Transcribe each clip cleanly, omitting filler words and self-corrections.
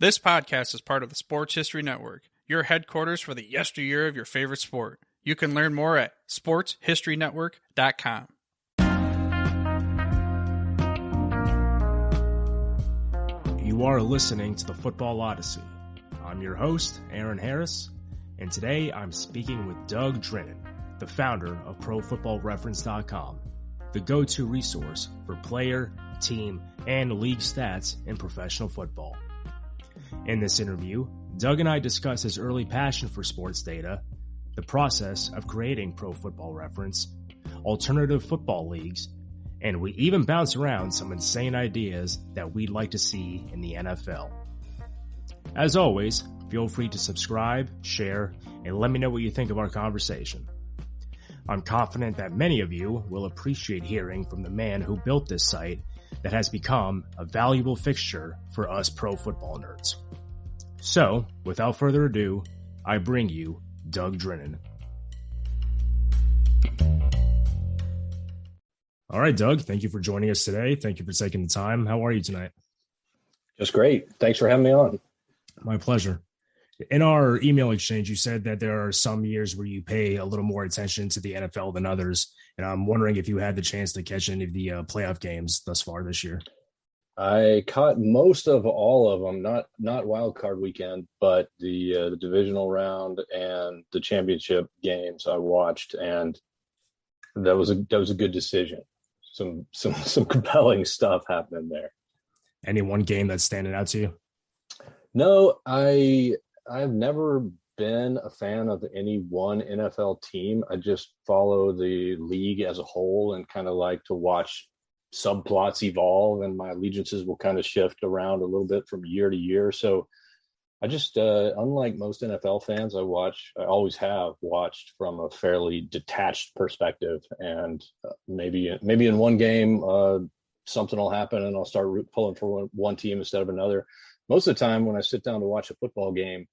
This podcast is part of the Sports History Network, your headquarters for the yesteryear of your favorite sport. You can learn more at sportshistorynetwork.com. You are listening to the Football Odyssey. I'm your host, Aaron Harris, and today I'm speaking with Doug Drinen, the founder of ProFootballReference.com, the go-to resource for player, team, and league stats in professional football. In this interview, Doug and I discuss his early passion for sports data, the process of creating Pro Football Reference, alternative football leagues, and we even bounce around some insane ideas that we'd like to see in the NFL. As always, feel free to subscribe, share, and let me know what you think of our conversation. I'm confident that many of you will appreciate hearing from the man who built this site that has become a valuable fixture for us pro football nerds. So, without further ado, I bring you Doug Drinen. All right, Doug, thank you for joining us today. Thank you for taking the time. How are you tonight? Just great. Thanks for having me on. My pleasure. In our email exchange, you said that there are some years where you pay a little more attention to the NFL than others. And I'm wondering if you had the chance to catch any of the playoff games thus far this year. I caught most of all of them, not wild card weekend, but the divisional round and the championship games I watched, and that was a good decision. Some compelling stuff happening there. Any one game that's standing out to you? No, I've never been a fan of any one NFL team. I just follow the league as a whole and kind of like to watch subplots evolve, and my allegiances will kind of shift around a little bit from year to year. So I just, unlike most NFL fans, I always have watched from a fairly detached perspective, and maybe in one game, something will happen and I'll start pulling for one team instead of another. Most of the time when I sit down to watch a football game,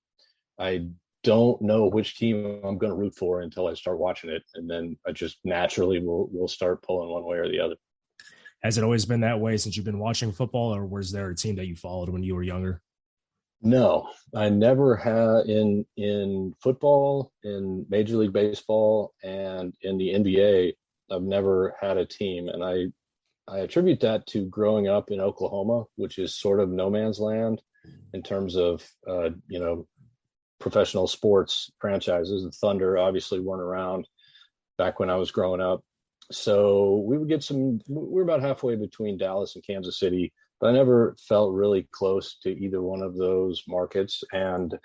I don't know which team I'm going to root for until I start watching it. And then I just naturally will start pulling one way or the other. Has it always been that way since you've been watching football, or was there a team that you followed when you were younger? No, I never had in football, in Major League Baseball, and in the NBA. I've never had a team. And I attribute that to growing up in Oklahoma, which is sort of no man's land in terms of, professional sports franchises. The Thunder obviously weren't around back when I was growing up. So we're about halfway between Dallas and Kansas City, but I never felt really close to either one of those markets. And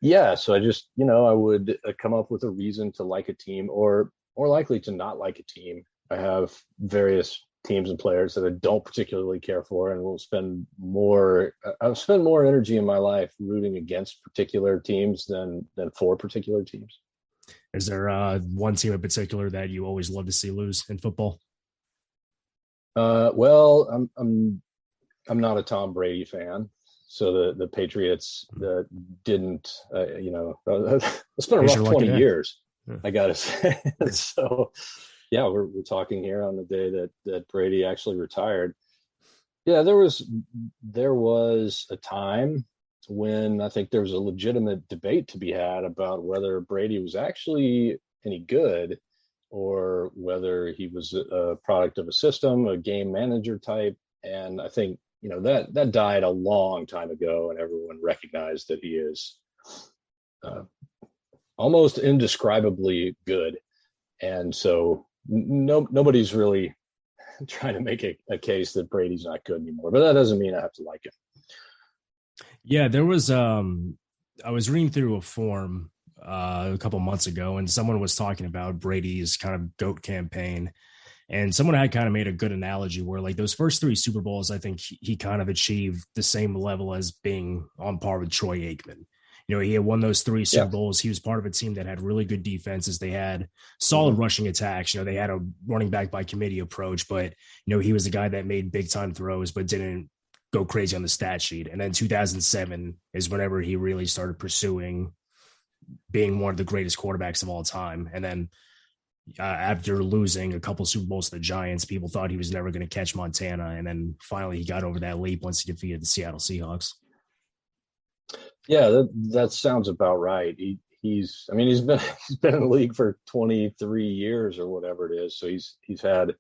yeah, so I just, I would come up with a reason to like a team or more likely to not like a team. I have various teams and players that I don't particularly care for, and I'll spend more energy in my life rooting against particular teams than for particular teams. Is there one team in particular that you always love to see lose in football? Well, I'm not a Tom Brady fan, so the Patriots didn't, it's been a rough 20 years. Yeah. I gotta say. So yeah, we're talking here on the day that Brady actually retired. Yeah, there was a time when I think there was a legitimate debate to be had about whether Brady was actually any good or whether he was a product of a system, a game manager type. And I think, that died a long time ago, and everyone recognized that he is almost indescribably good. And so nobody's really trying to make a case that Brady's not good anymore, but that doesn't mean I have to like him. Yeah, there was I was reading through a forum a couple months ago, and someone was talking about Brady's kind of GOAT campaign, and someone had kind of made a good analogy where, like, those first three Super Bowls, I think he kind of achieved the same level as being on par with Troy Aikman. He had won those three Super Bowls. He was part of a team that had really good defenses. They had solid rushing attacks. They had a running back by committee approach, but, he was the guy that made big time throws, but didn't go crazy on the stat sheet. And then 2007 is whenever he really started pursuing being one of the greatest quarterbacks of all time. And then after losing a couple Super Bowls to the Giants, people thought he was never going to catch Montana. And then finally he got over that leap once he defeated the Seattle Seahawks. Yeah, that sounds about right. I mean, he's been he's been in the league for 23 years or whatever it is. So he's had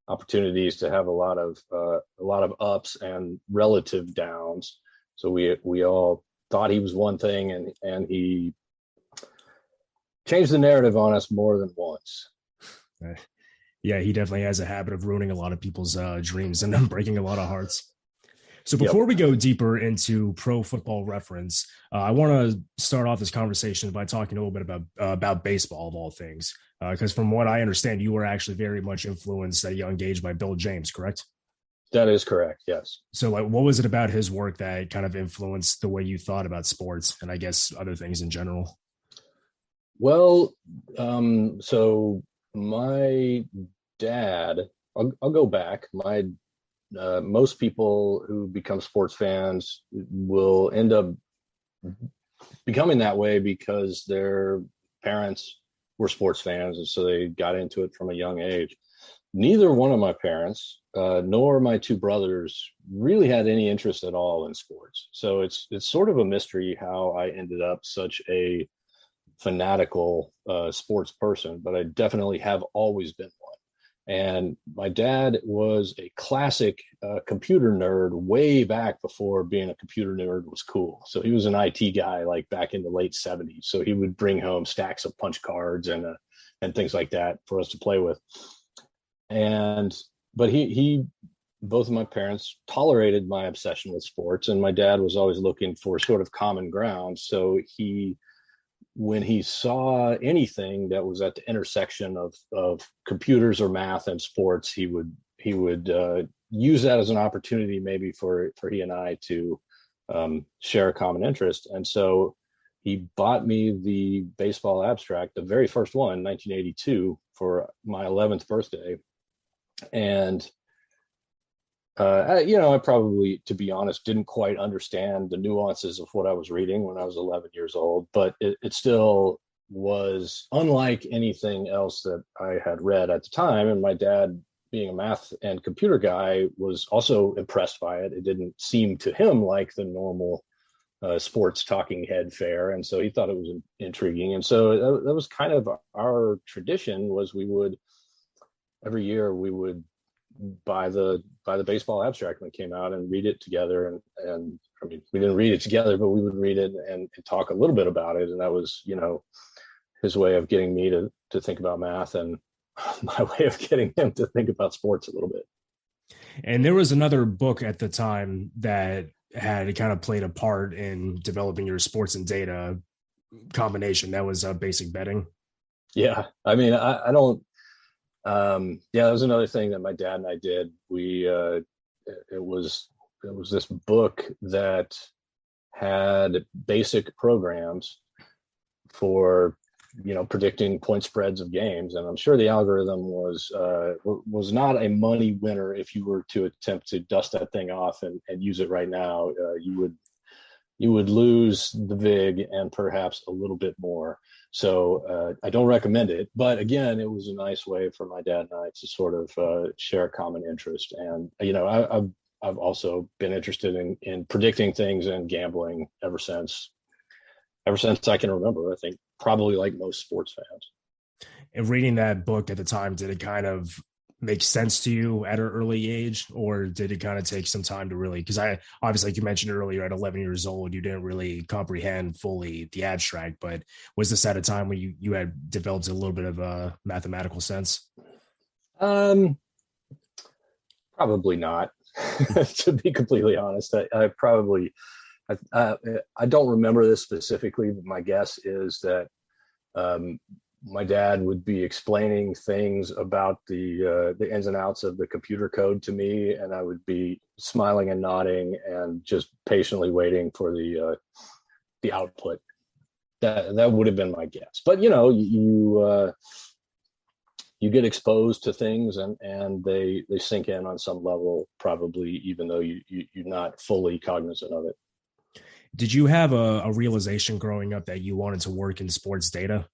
opportunities to have a lot of ups and relative downs. So we all thought he was one thing, and he changed the narrative on us more than once. Yeah, he definitely has a habit of ruining a lot of people's dreams and breaking a lot of hearts. So before Yep. we go deeper into Pro Football Reference, I want to start off this conversation by talking a little bit about baseball of all things, because from what I understand, you were actually very much influenced at a young age by Bill James, correct? That is correct. Yes. So, like, what was it about his work that kind of influenced the way you thought about sports and I guess other things in general? Well, so my dad, I'll go back. My Most people who become sports fans will end up becoming that way because their parents were sports fans, and so they got into it from a young age. Neither one of my parents, nor my two brothers, really had any interest at all in sports. So it's sort of a mystery how I ended up such a fanatical sports person, but I definitely have always been one. And my dad was a classic computer nerd way back before being a computer nerd was cool. So he was an IT guy like back in the late 70s. So he would bring home stacks of punch cards and things like that for us to play with. And but he both of my parents tolerated my obsession with sports, and my dad was always looking for sort of common ground. So when he saw anything that was at the intersection of computers or math and sports, he would use that as an opportunity maybe for he and I to share a common interest. And so he bought me the baseball abstract, the very first one, 1982, for my 11th birthday. And I probably, to be honest, didn't quite understand the nuances of what I was reading when I was 11 years old, but it still was unlike anything else that I had read at the time. And my dad, being a math and computer guy, was also impressed by it. It didn't seem to him like the normal sports talking head fare, and so he thought it was intriguing. And so that was kind of our tradition. Was we would every year we would buy the baseball abstract when it came out and read it together, and I mean, we didn't read it together, but we would read it and talk a little bit about it. And that was, his way of getting me to think about math, and my way of getting him to think about sports a little bit. And there was another book at the time that had kind of played a part in developing your sports and data combination. That was Basic Betting. Yeah, I mean, I don't. Yeah, that was another thing that my dad and I did. It was this book that had basic programs for predicting point spreads of games, and I'm sure the algorithm was not a money winner. If you were to attempt to dust that thing off and use it right now, you would lose the vig and perhaps a little bit more. So I don't recommend it. But again, it was a nice way for my dad and I to sort of share a common interest. And I've also been interested in predicting things and gambling ever since I can remember. I think probably like most sports fans. And reading that book at the time, did it kind of make sense to you at an early age, or did it kind of take some time to really, because I obviously, like you mentioned earlier, at 11 years old, you didn't really comprehend fully the abstract, but was this at a time when you had developed a little bit of a mathematical sense? Probably not. To be completely honest, I don't remember this specifically, but my guess is that my dad would be explaining things about the ins and outs of the computer code to me, and I would be smiling and nodding and just patiently waiting for the output. That would have been my guess. But you get exposed to things, and they sink in on some level, probably, even though you're not fully cognizant of it. Did you have a realization growing up that you wanted to work in sports data?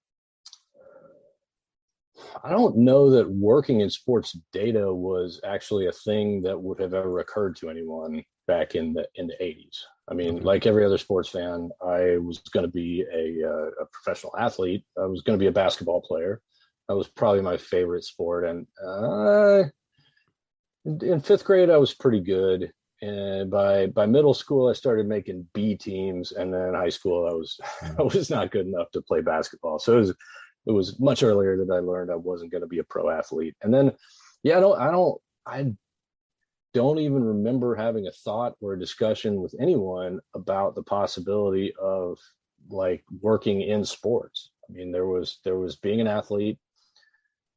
I don't know that working in sports data was actually a thing that would have ever occurred to anyone. back in the 80s. I mean, Okay. like every other sports fan, I was going to be a professional athlete. I was going to be a basketball player. That was probably my favorite sport. And in fifth grade, I was pretty good. And by middle school, I started making B teams, and then in high school, I was I was not good enough to play basketball. So it was much earlier that I learned I wasn't going to be a pro athlete. And then, yeah, I don't even remember having a thought or a discussion with anyone about the possibility of like working in sports. I mean, there was being an athlete,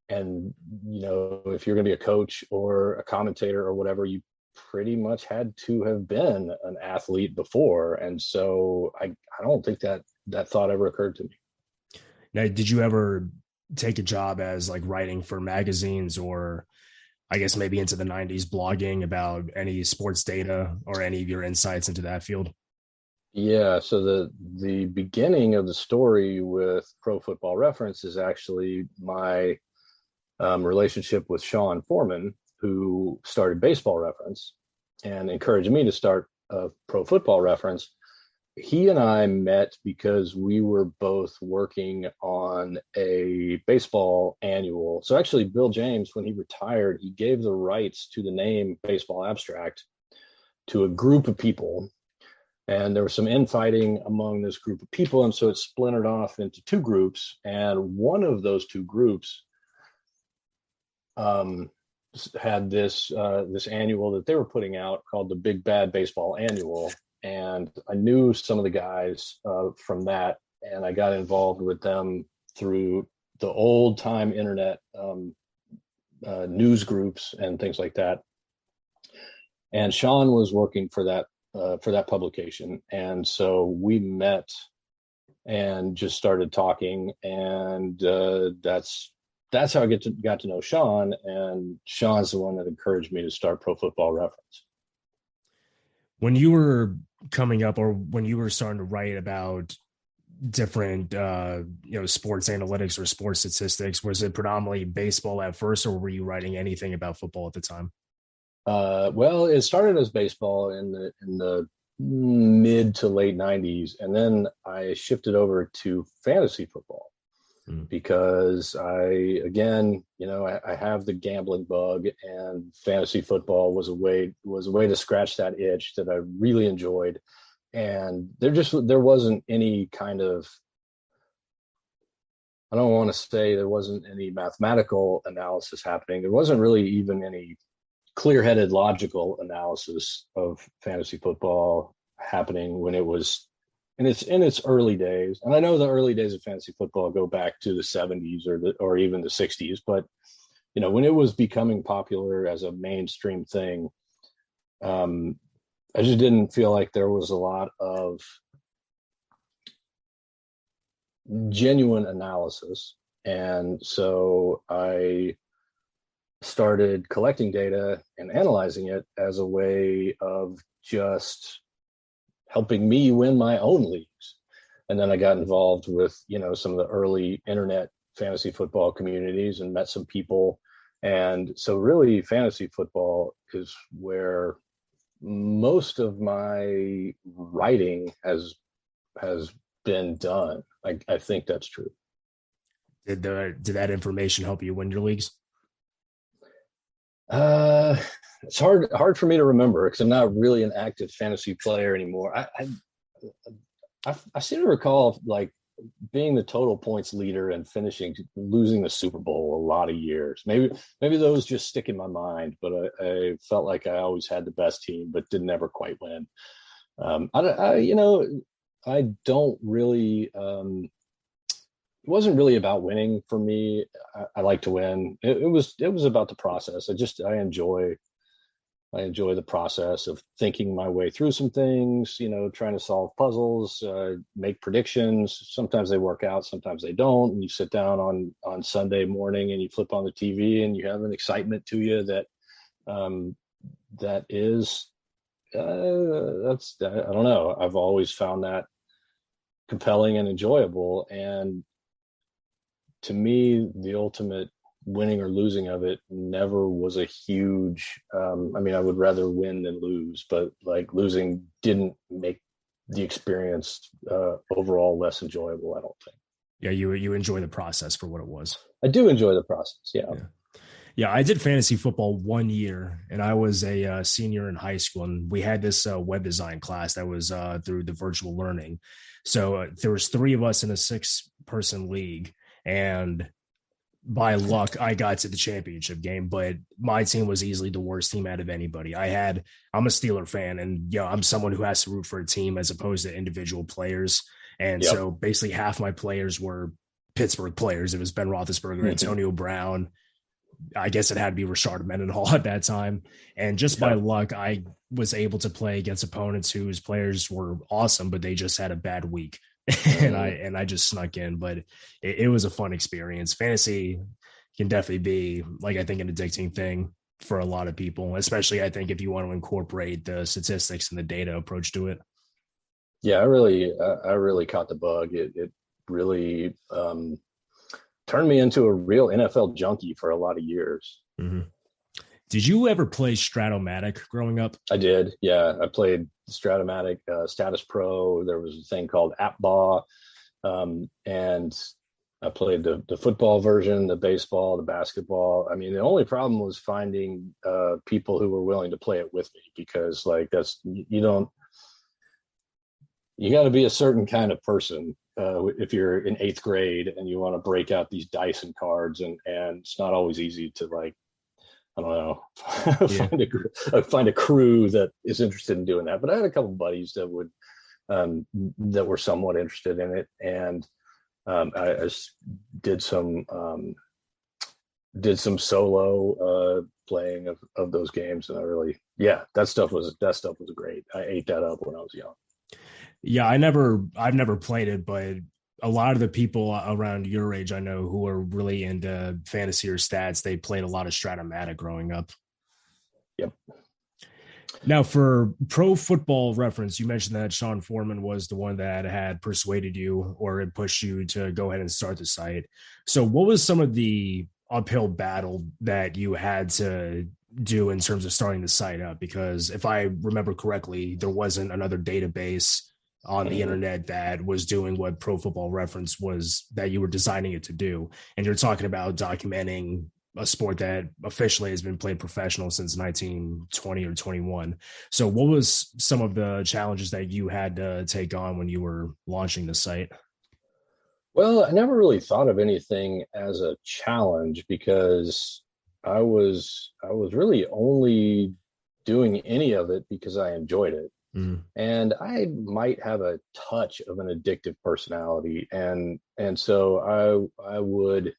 and if you're going to be a coach or a commentator or whatever, you pretty much had to have been an athlete before. And so I don't think that thought ever occurred to me. Now, did you ever take a job as like writing for magazines, or I guess maybe into the 90s blogging about any sports data or any of your insights into that field? Yeah, so the beginning of the story with Pro Football Reference is actually my relationship with Sean Foreman, who started Baseball Reference and encouraged me to start Pro Football Reference. He and I met because we were both working on a baseball annual. So actually, Bill James, when he retired, he gave the rights to the name Baseball Abstract to a group of people. And there was some infighting among this group of people. And so it splintered off into two groups. And one of those two groups had this annual that they were putting out called the Big Bad Baseball Annual. And I knew some of the guys from that, and I got involved with them through the old time internet news groups and things like that. And Sean was working for that publication, and so we met and just started talking, and that's how I got to know Sean. And Sean's the one that encouraged me to start Pro Football Reference. When you were coming up, or when you were starting to write about different sports analytics or sports statistics, was it predominantly baseball at first, or were you writing anything about football at the time? Well, it started as baseball in the mid to late 90s, and then I shifted over to fantasy football because I have the gambling bug, and fantasy football was a way to scratch that itch that I really enjoyed. And there wasn't any kind of, I don't want to say there wasn't any mathematical analysis happening. There wasn't really even any clear-headed logical analysis of fantasy football happening when it was in its early days. And I know the early days of fantasy football go back to the 70s or even the 60s, but when it was becoming popular as a mainstream thing, I just didn't feel like there was a lot of genuine analysis. And so I started collecting data and analyzing it as a way of just helping me win my own leagues. And then I got involved with, some of the early internet fantasy football communities and met some people. And so really fantasy football is where most of my writing has been done. I think that's true. Did that information help you win your leagues? It's hard for me to remember because I'm not really an active fantasy player anymore. I seem to recall like being the total points leader and losing the Super Bowl a lot of years. Maybe those just stick in my mind, but I felt like I always had the best team, but didn't ever quite win. I don't really. It wasn't really about winning for me. I like to win. It was about the process. I enjoy the process of thinking my way through some things, trying to solve puzzles, make predictions. Sometimes they work out, sometimes they don't. And you sit down on Sunday morning and you flip on the TV and you have an excitement to you that is that's I don't know. I've always found that compelling and enjoyable. And to me, the ultimate winning or losing of it never was a huge, I mean, I would rather win than lose, but like losing didn't make the experience overall less enjoyable, I don't think. Yeah, you enjoy the process for what it was. I do enjoy the process. Yeah. Yeah, I did fantasy football 1 year, and I was a senior in high school, and we had this web design class that was through the virtual learning. So there was 3 of us in a 6-person league, and by luck, I got to the championship game, but my team was easily the worst team out of anybody. I'm a Steeler fan, and I'm someone who has to root for a team as opposed to individual players. And so basically half my players were Pittsburgh players. It was Ben Roethlisberger, Antonio Brown. I guess it had to be Rashard Mendenhall at that time. And just by luck, I was able to play against opponents whose players were awesome, but they just had a bad week. and I just snuck in, but it was a fun experience. Fantasy can definitely be, like, I think, an addicting thing for a lot of people, especially I think if you want to incorporate the statistics and the data approach to it. Yeah, I really caught the bug. It really turned me into a real NFL junkie for a lot of years. Mm-hmm. Did you ever play Stratomatic growing up? I did. Yeah, I played Stratomatic, Status Pro. There was a thing called AppBall, and I played the football version, the baseball, the basketball. I mean, the only problem was finding people who were willing to play it with me, because like you got to be a certain kind of person if you're in 8th grade and you want to break out these dice and cards, and it's not always easy to, like, I don't know, find a crew that is interested in doing that. But I had a couple of buddies that would that were somewhat interested in it, and I did some solo playing of those games, and I really, that stuff was great. I ate that up when I was young. Yeah, I've never played it, but a lot of the people around your age I know who are really into fantasy or stats, they played a lot of Stratomatic growing up. Yep. Now, for Pro Football Reference, you mentioned that Sean Foreman was the one that had persuaded you or had pushed you to go ahead and start the site. So what was some of the uphill battle that you had to do in terms of starting the site up? Because if I remember correctly, there wasn't another database on the internet that was doing what Pro Football Reference was, that you were designing it to do. And you're talking about documenting a sport that officially has been played professional since 1920 or 21. So what was some of the challenges that you had to take on when you were launching the site? Well, I never really thought of anything as a challenge, because I was really only doing any of it because I enjoyed it. And I might have a touch of an addictive personality. And so I would,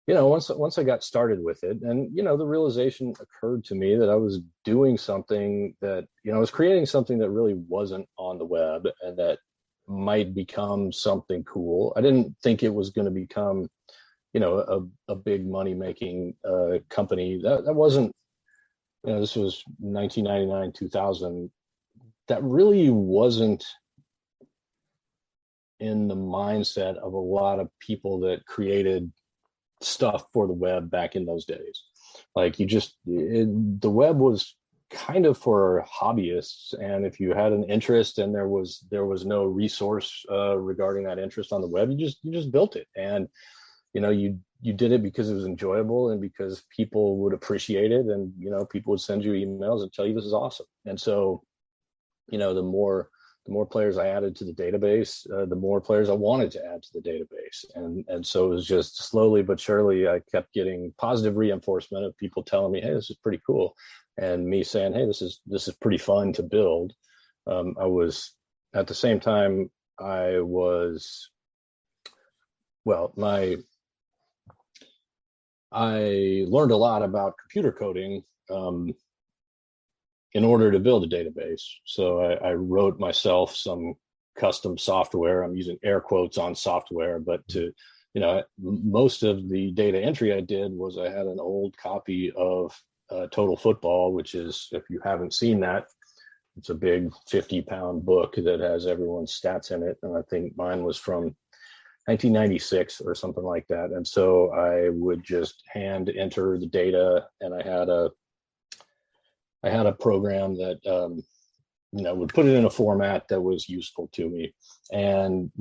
once I got started with it, and, the realization occurred to me that I was doing something that, I was creating something that really wasn't on the web, and that might become something cool. I didn't think it was going to become, a big money making company. That wasn't, this was 1999, 2000. That really wasn't in the mindset of a lot of people that created stuff for the web back in those days. Like, the web was kind of for hobbyists, and if you had an interest and there was no resource regarding that interest on the web, you just built it, and you did it because it was enjoyable and because people would appreciate it, and people would send you emails and tell you this is awesome. And so the more players I added to the database, the more players I wanted to add to the database. And so it was just slowly but surely, I kept getting positive reinforcement of people telling me, hey, this is pretty cool. And me saying, hey, this is pretty fun to build. I was, at the same time, I learned a lot about computer coding in order to build a database. So I wrote myself some custom software. I'm using air quotes on software, but most of the data entry I did was, I had an old copy of Total Football, which is, if you haven't seen that, it's a big 50-pound book that has everyone's stats in it. And I think mine was from 1996 or something like that. And so I would just hand enter the data, and I had a program that would put it in a format that was useful to me. And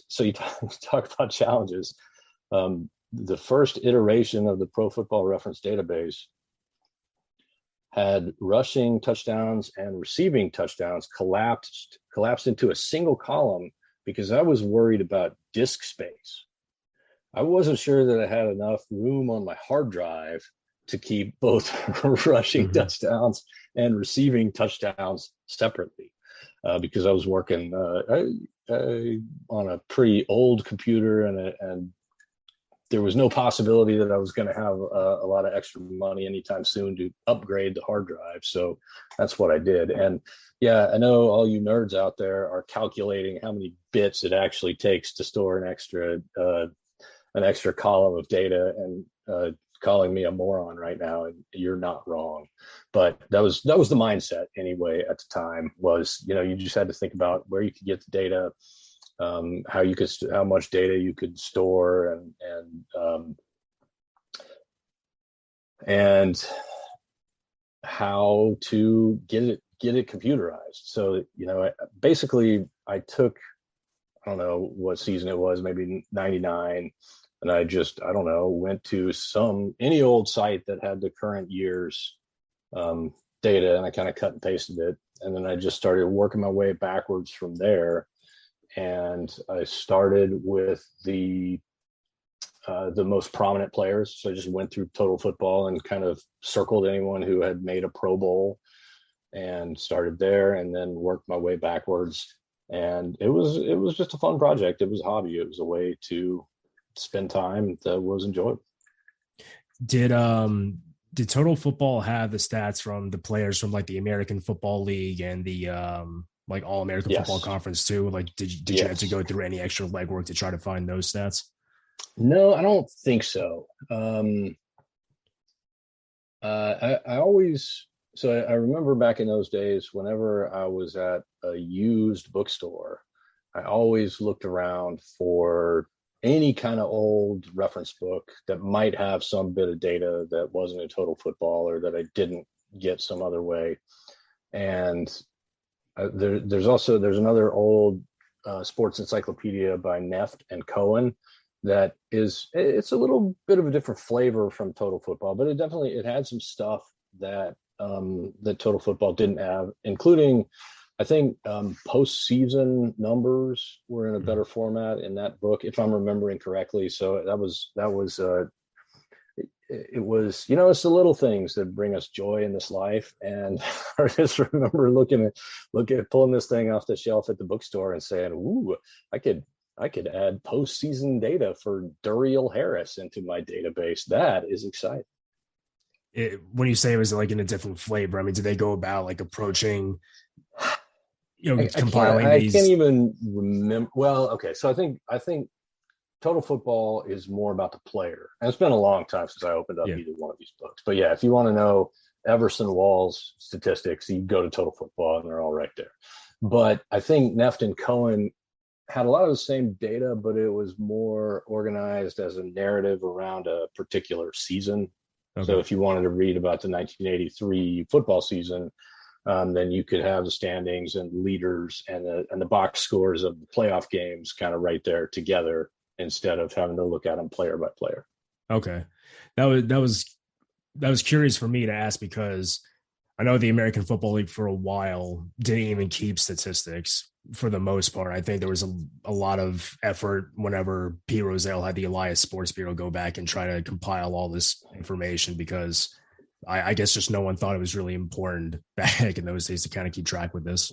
so you talk about challenges. The first iteration of the Pro Football Reference database had rushing touchdowns and receiving touchdowns collapsed into a single column because I was worried about disk space. I wasn't sure that I had enough room on my hard drive to keep both rushing touchdowns and receiving touchdowns separately, because I was working on a pretty old computer, and there was no possibility that I was going to have a lot of extra money anytime soon to upgrade the hard drive. So that's what I did. And yeah, I know all you nerds out there are calculating how many bits it actually takes to store an extra column of data, and calling me a moron right now, and you're not wrong. But that was the mindset anyway at the time. Was, you just had to think about where you could get the data, how much data you could store, and how to get it computerized. So basically I took, I don't know what season it was, maybe 99, and I went to any old site that had the current year's data, and I kind of cut and pasted it, and then I just started working my way backwards from there. And I started with the most prominent players. So I just went through Total Football and kind of circled anyone who had made a Pro Bowl, and started there, and then worked my way backwards. And it was just a fun project. It was a hobby. It was a way to spend time that was enjoyable. Did Total Football have the stats from the players from like the American Football League and the like All American Football Conference too? Like, did you have to go through any extra legwork to try to find those stats? No, I don't think so. I remember back in those days, whenever I was at a used bookstore, I always looked around for any kind of old reference book that might have some bit of data that wasn't in Total Football, or that I didn't get some other way. And there's another old sports encyclopedia by Neft and Cohen that it's a little bit of a different flavor from Total Football, but it had some stuff that that Total Football didn't have, including, I think, postseason numbers were in a better format in that book, if I'm remembering correctly. So it was, it's the little things that bring us joy in this life. And I just remember looking at pulling this thing off the shelf at the bookstore and saying, "Ooh, I could add postseason data for Duriel Harris into my database. That is exciting." When you say it was like in a different flavor, I mean, did they go about like approaching, compiling these? I can't even remember. Well, okay. So I think Total Football is more about the player. And it's been a long time since I opened up either one of these books. But yeah, if you want to know Everson Wall's statistics, you go to Total Football and they're all right there. But I think Neft and Cohen had a lot of the same data, but it was more organized as a narrative around a particular season. Okay. So if you wanted to read about the 1983 football season, then you could have the standings and leaders and the box scores of the playoff games kind of right there together, instead of having to look at them player by player. Okay. That was curious for me to ask, because I know the American Football League for a while didn't even keep statistics for the most part. I think there was a lot of effort whenever Pete Rozelle had the Elias Sports Bureau go back and try to compile all this information, because I guess just no one thought it was really important back in those days to kind of keep track with this.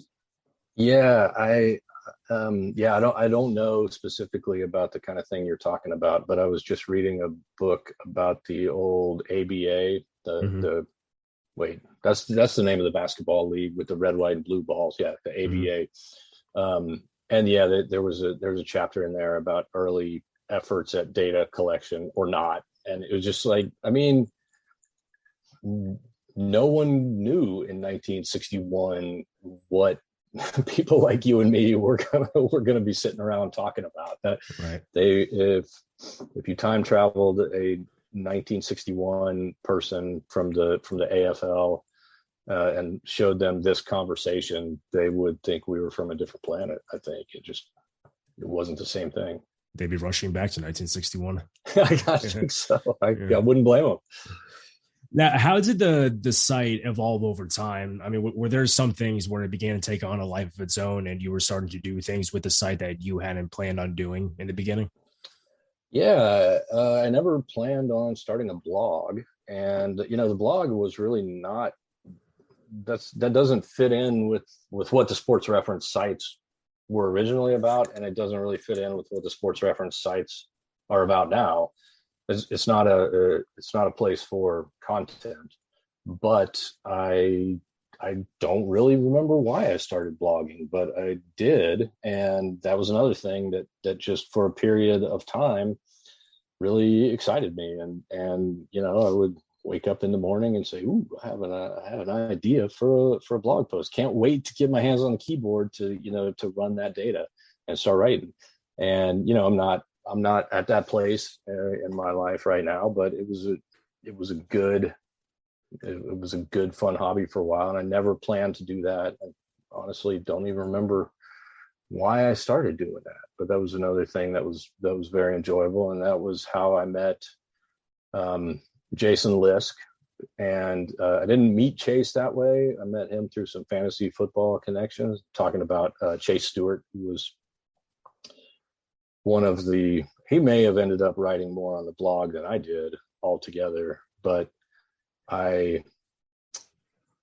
Yeah, I don't know specifically about the kind of thing you're talking about, but I was just reading a book about the old ABA, that's the name of the basketball league with the red, white, and blue balls. Yeah, the ABA. And yeah, there was a chapter in there about early efforts at data collection or not. And it was just like, I mean, no one knew in 1961 what people like you and me we're gonna be sitting around talking about that. Right. If you time traveled a 1961 person from the AFL and showed them this conversation, they would think we were from a different planet. I think it wasn't the same thing. They'd be rushing back to 1961. I think so. I wouldn't blame them. Now, how did the site evolve over time? I mean, were there some things where it began to take on a life of its own and you were starting to do things with the site that you hadn't planned on doing in the beginning? Yeah, I never planned on starting a blog. And, the blog was really not, that doesn't fit in with what the sports reference sites were originally about. And it doesn't really fit in with what the sports reference sites are about now. It's not a place for content, but I don't really remember why I started blogging, but I did, and that was another thing that just for a period of time really excited me. And I would wake up in the morning and say, "Ooh, I have an idea for a blog post. Can't wait to get my hands on the keyboard to run that data and start writing." And I'm not at that place in my life right now, but it was a good fun hobby for a while, and I never planned to do that. I honestly don't even remember why I started doing that, but that was another thing that was very enjoyable, and that was how I met Jason Lisk. And I didn't meet Chase that way. I met him through some fantasy football connections, talking about Chase Stewart, who was he may have ended up writing more on the blog than I did altogether, but I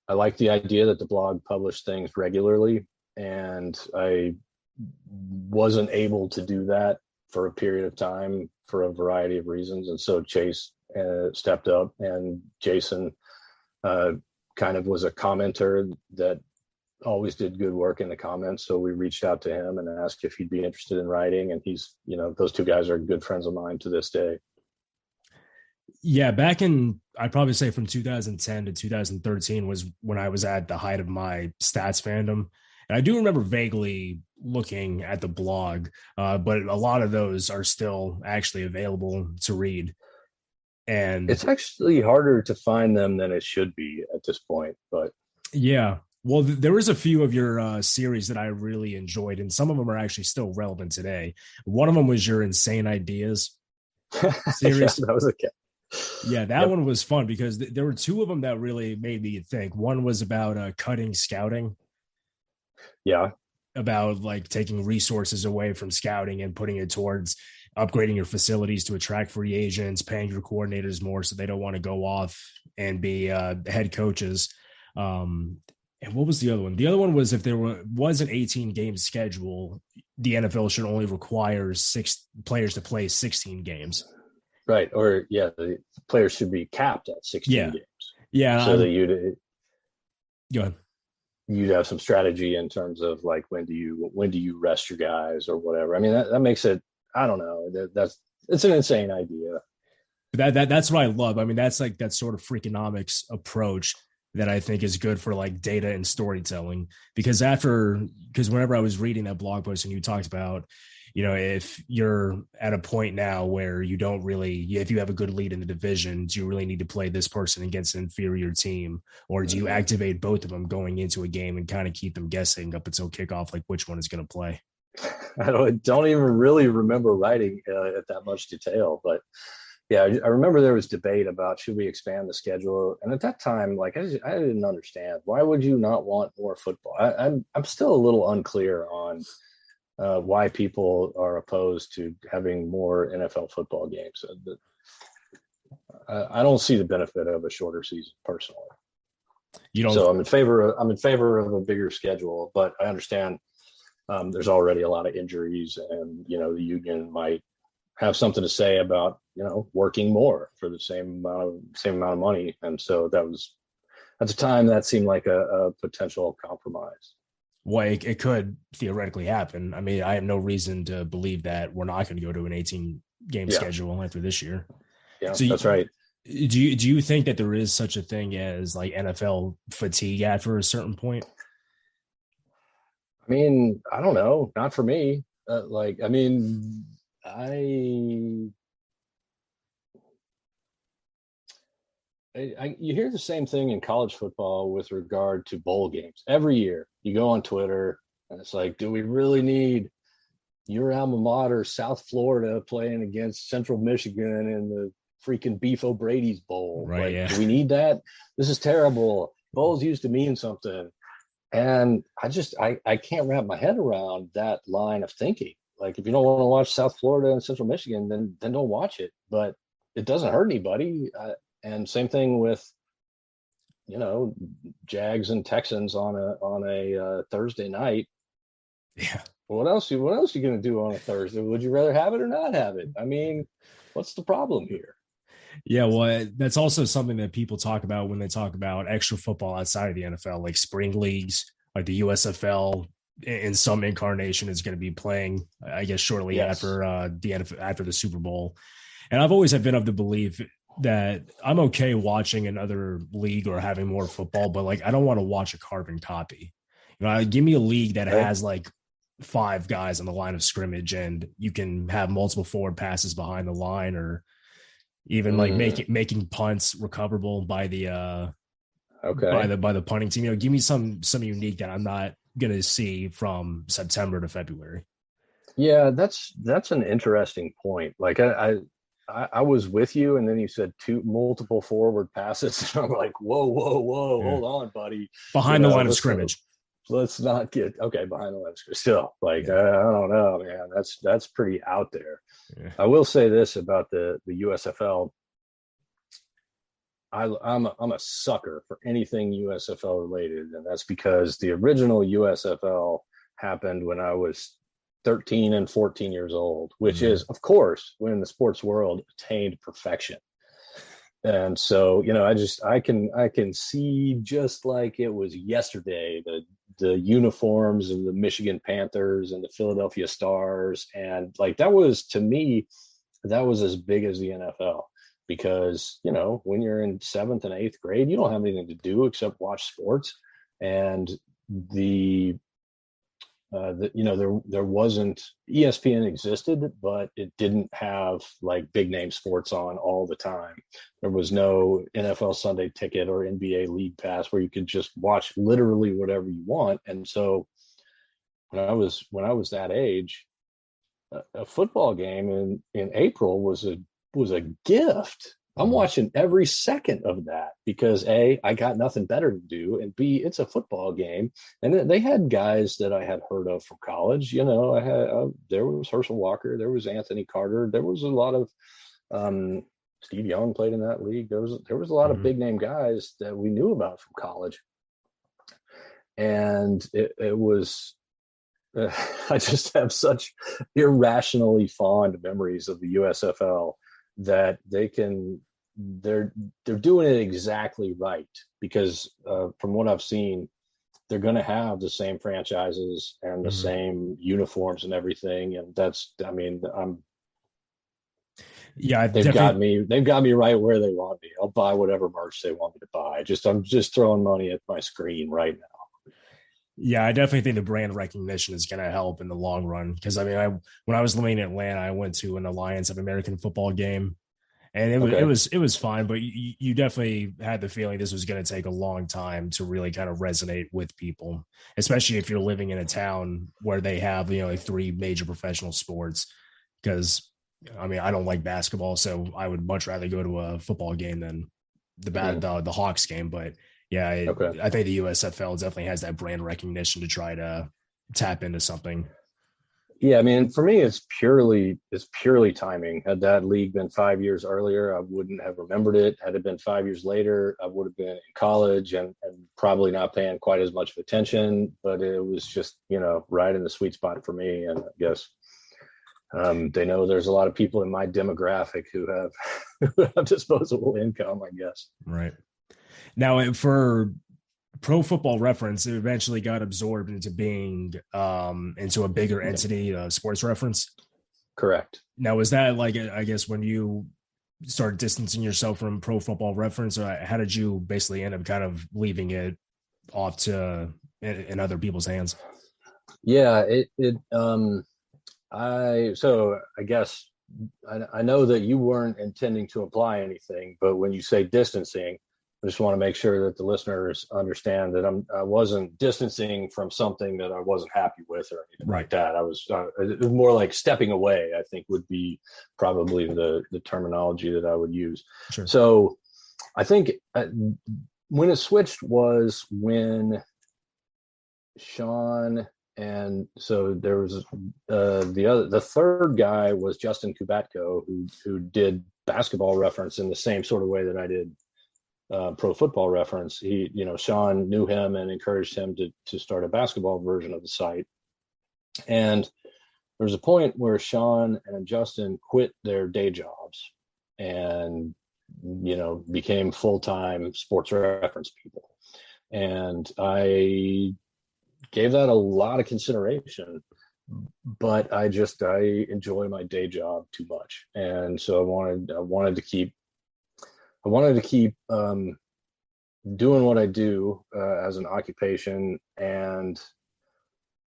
like the idea that the blog published things regularly, and I wasn't able to do that for a period of time for a variety of reasons. And so Chase stepped up, and Jason kind of was a commenter that always did good work in the comments. So we reached out to him and asked if he'd be interested in writing. And he's, those two guys are good friends of mine to this day. Yeah. Back in, I'd probably say from 2010 to 2013 was when I was at the height of my stats fandom. And I do remember vaguely looking at the blog, but a lot of those are still actually available to read. And it's actually harder to find them than it should be at this point, but yeah. Well, there was a few of your series that I really enjoyed, and some of them are actually still relevant today. One of them was your Insane Ideas series. Yeah, that was a kid. Yeah, that one was fun because there were two of them that really made me think. One was about cutting scouting. Yeah. About like taking resources away from scouting and putting it towards upgrading your facilities to attract free agents, paying your coordinators more so they don't want to go off and be head coaches. And what was the other one? The other one was if there was an 18-game schedule, the NFL should only require 6 players to play 16 games. Right. Or, the players should be capped at 16 games. Yeah. So that go ahead. You'd have some strategy in terms of like, when do you rest your guys or whatever. I mean, that makes it, I don't know, it's an insane idea. But that's what I love. I mean, that's like that sort of freakonomics approach that I think is good for like data and storytelling, because whenever I was reading that blog post and you talked about, if you're at a point now where you don't really, if you have a good lead in the division, do you really need to play this person against an inferior team, or do you activate both of them going into a game and kind of keep them guessing up until kickoff, like which one is going to play? I don't even really remember writing at that much detail, but yeah, I remember there was debate about should we expand the schedule, and at that time, like I didn't understand why would you not want more football. I'm still a little unclear on why people are opposed to having more NFL football games. I don't see the benefit of a shorter season personally. So I'm in favor of a bigger schedule, but I understand there's already a lot of injuries, and the union might have something to say about working more for the same amount of money. And so that was, at the time, that seemed like a potential compromise. Well, it could theoretically happen. I mean, I have no reason to believe that we're not going to go to an 18-game schedule after this year. Yeah, so that's right. Do you think that there is such a thing as like NFL fatigue after a certain point? I mean, I don't know, not for me. Like, I mean, I, you hear the same thing in college football with regard to bowl games. Every year, you go on Twitter, and it's like, do we really need your alma mater, South Florida, playing against Central Michigan in the freaking Beef O'Brady's Bowl? Right. Like, Yeah. do we need that? This is terrible. Bowls used to mean something. And I can't wrap my head around that line of thinking. Like, if you don't want to watch South Florida and Central Michigan, then don't watch it. But it doesn't hurt anybody. And same thing with, you know, Jags and Texans on a Thursday night. Yeah. What else are you going to do on a Thursday? Would you rather have it or not have it? I mean, what's the problem here? Yeah, well, that's also something that people talk about when they talk about extra football outside of the NFL, like spring leagues, like the USFL in some incarnation is going to be playing, I guess, shortly Yes. after the NFL, after the Super Bowl. And I've always have been of the belief that I'm okay watching another league or having more football, but like I don't want to watch a carbon copy. You know, give me a league that Right. has like 5 guys on the line of scrimmage and you can have multiple forward passes behind the line, or even like making punts recoverable by the Okay. by the punting team. You know, give me some unique that I'm not gonna see from September to February. Yeah, that's an interesting point. Like, I was with you, and then you said multiple forward passes, and I'm like, whoa, Yeah. hold on, buddy. Behind the line of scrimmage. Let's not get behind the line of scrimmage. Still, like, I don't know, man. That's pretty out there. Yeah. I will say this about the USFL. I'm a sucker for anything USFL related, and that's because the original USFL happened when I was 13 and 14 years old, which is, of course, when the sports world attained perfection. And so, you know, I can see just like it was yesterday, the uniforms of the Michigan Panthers and the Philadelphia Stars. And like, that was, to me, that was as big as the NFL, because, you know, when you're in 7th and 8th grade, you don't have anything to do except watch sports. And you know, there wasn't, ESPN existed, but it didn't have like big name sports on all the time. There was no NFL Sunday Ticket or NBA League Pass where you could just watch literally whatever you want. And so when I was that age, a football game in April was a gift. I'm watching every second of that because A, I got nothing better to do, and B, it's a football game. And then they had guys that I had heard of from college. You know, there was Herschel Walker, there was Anthony Carter, there was a lot of Steve Young played in that league. There was a lot of big name guys that we knew about from college, and it was. I just have such irrationally fond memories of the USFL that they're doing it exactly right, because from what I've seen, they're going to have the same franchises and the same uniforms and everything. And that's, I mean, they've got me right where they want me. I'll buy whatever merch they want me to buy. I'm just throwing money at my screen right now. Yeah, I definitely think the brand recognition is going to help in the long run. Because I mean, when I was living in Atlanta, I went to an Alliance of American Football game, and it was fine. But you definitely had the feeling this was going to take a long time to really kind of resonate with people, especially if you're living in a town where they have, you know, like 3 major professional sports. Because I mean, I don't like basketball, so I would much rather go to a football game than the Hawks game. But yeah, I think the USFL definitely has that brand recognition to try to tap into something. Yeah, I mean, for me, it's purely timing. Had that league been 5 years earlier, I wouldn't have remembered it. Had it been 5 years later, I would have been in college and probably not paying quite as much attention. But it was just, you know, right in the sweet spot for me. And I guess they know there's a lot of people in my demographic who have disposable income, I guess. Right. Now, for Pro Football Reference, it eventually got absorbed into being into a bigger entity, Sports Reference. Correct. Now, is that like, I guess, when you started distancing yourself from Pro Football Reference, or how did you basically end up kind of leaving it off to in other people's hands? Yeah, I guess I know that you weren't intending to imply anything, but when you say distancing, I just want to make sure that the listeners understand that I wasn't distancing from something that I wasn't happy with or anything like that. It was more like stepping away, I think would be probably the terminology that I would use. Sure. So I think when it switched was when Sean, and so there was the third guy was Justin Kubatko, who did Basketball Reference in the same sort of way that I did Pro Football Reference. Sean knew him and encouraged him to start a basketball version of the site. And there was a point where Sean and Justin quit their day jobs and became full-time Sports Reference people. And I gave that a lot of consideration, but I enjoy my day job too much, and so I wanted to keep doing what I do as an occupation, and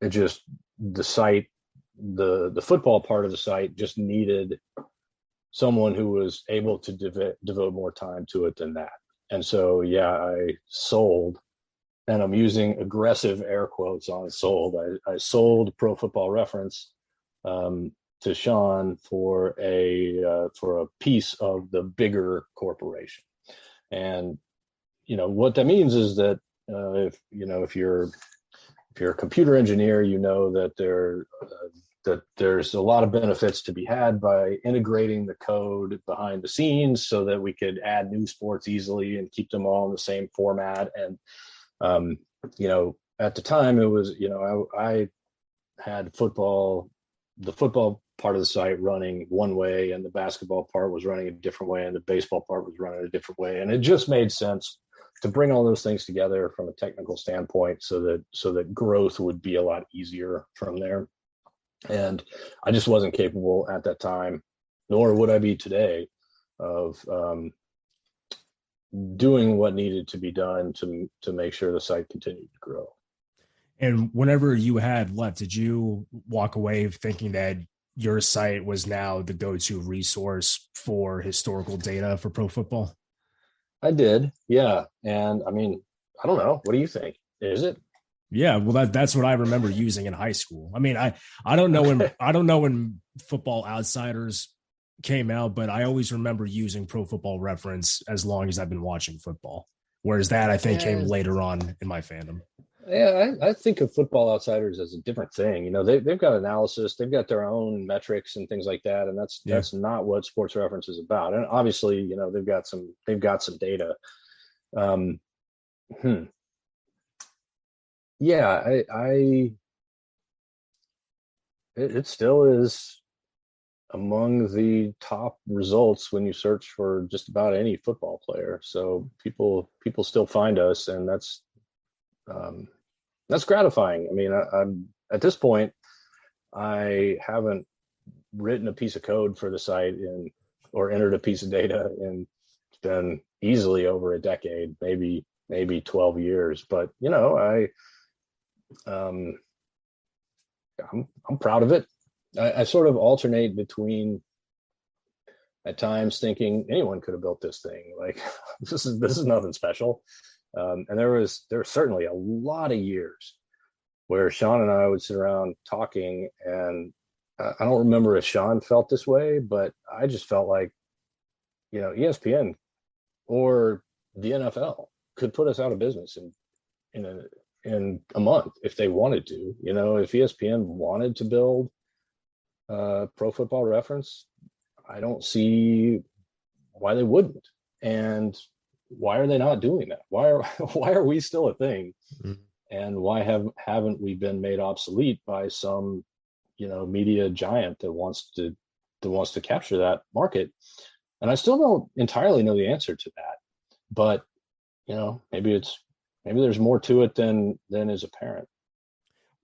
it just the site, the football part of the site just needed someone who was able to devote more time to it than that. And so I sold. And I'm using aggressive air quotes on sold. I sold Pro Football Reference to Sean for a piece of the bigger corporation. And what that means is that if you're a computer engineer, that there's a lot of benefits to be had by integrating the code behind the scenes so that we could add new sports easily and keep them all in the same format. And at the time it was, I had the football part of the site running one way and the basketball part was running a different way and the baseball part was running a different way. And it just made sense to bring all those things together from a technical standpoint so that growth would be a lot easier from there. And I just wasn't capable at that time, nor would I be today, of doing what needed to be done to make sure the site continued to grow. And whenever you had left, did you walk away thinking that your site was now the go-to resource for historical data for pro football? I did, yeah. And I mean, I don't know. What do you think? Is it? Yeah, well, that's what I remember using in high school. I mean, I don't know when Football Outsiders came out, but I always remember using Pro Football Reference as long as I've been watching football. Whereas that I think came later on in my fandom. Yeah, I think of Football Outsiders as a different thing. They've got analysis, they've got their own metrics and things like that, and that's not what Sports Reference is about. And obviously, they've got some data. Yeah, it still is among the top results when you search for just about any football player. So people still find us, and that's gratifying. I mean, I'm at this point, I haven't written a piece of code for the site or entered a piece of data in it's been easily over a decade, maybe 12 years. But I'm proud of it. I sort of alternate between at times thinking anyone could have built this thing. Like this is nothing special. And there was certainly a lot of years where Sean and I would sit around talking, and I don't remember if Sean felt this way, but I just felt like, ESPN or the NFL could put us out of business in a month if they wanted to. If ESPN wanted to build Pro Football Reference, I don't see why they wouldn't. And why are they not doing that? Why are we still a thing? Mm-hmm. And why haven't we been made obsolete by some media giant that wants to capture that market? And I still don't entirely know the answer to that, but maybe there's more to it than is apparent.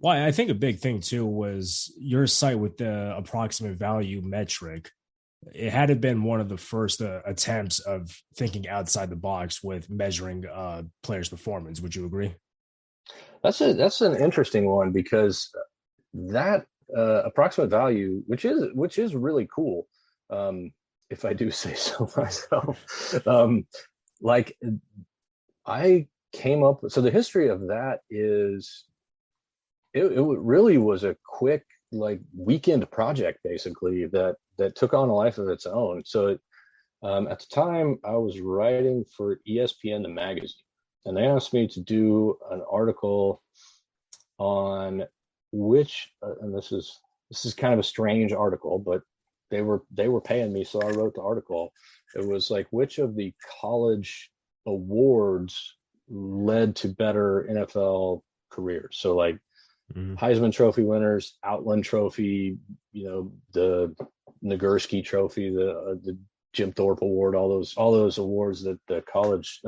Well, I think a big thing too was your site with the approximate value metric. It had been one of the first attempts of thinking outside the box with measuring players' performance. Would you agree? That's an interesting one because that approximate value, which is really cool, if I do say so myself. Like I came up with, so the history of that is it really was a quick like weekend project basically that took on a life of its own. So at the time I was writing for ESPN the magazine, and they asked me to do an article on which and this is kind of a strange article, but they were paying me, so I wrote the article. It was like which of the college awards led to better NFL careers. So like Heisman Trophy winners, Outland Trophy, the Nagurski Trophy, the Jim Thorpe Award, all those awards that the college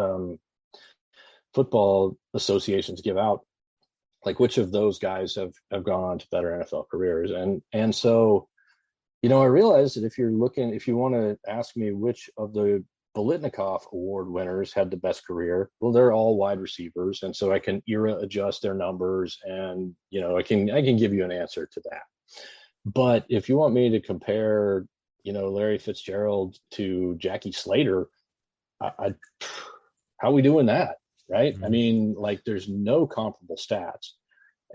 football associations give out. Like which of those guys have gone on to better NFL careers, and so I realized that if you want to ask me which of the Bolitnikoff Award winners had the best career, well, they're all wide receivers, and so I can era adjust their numbers, and I can give you an answer to that. But if you want me to compare, Larry Fitzgerald to Jackie Slater, how are we doing that, right? I mean, like there's no comparable stats,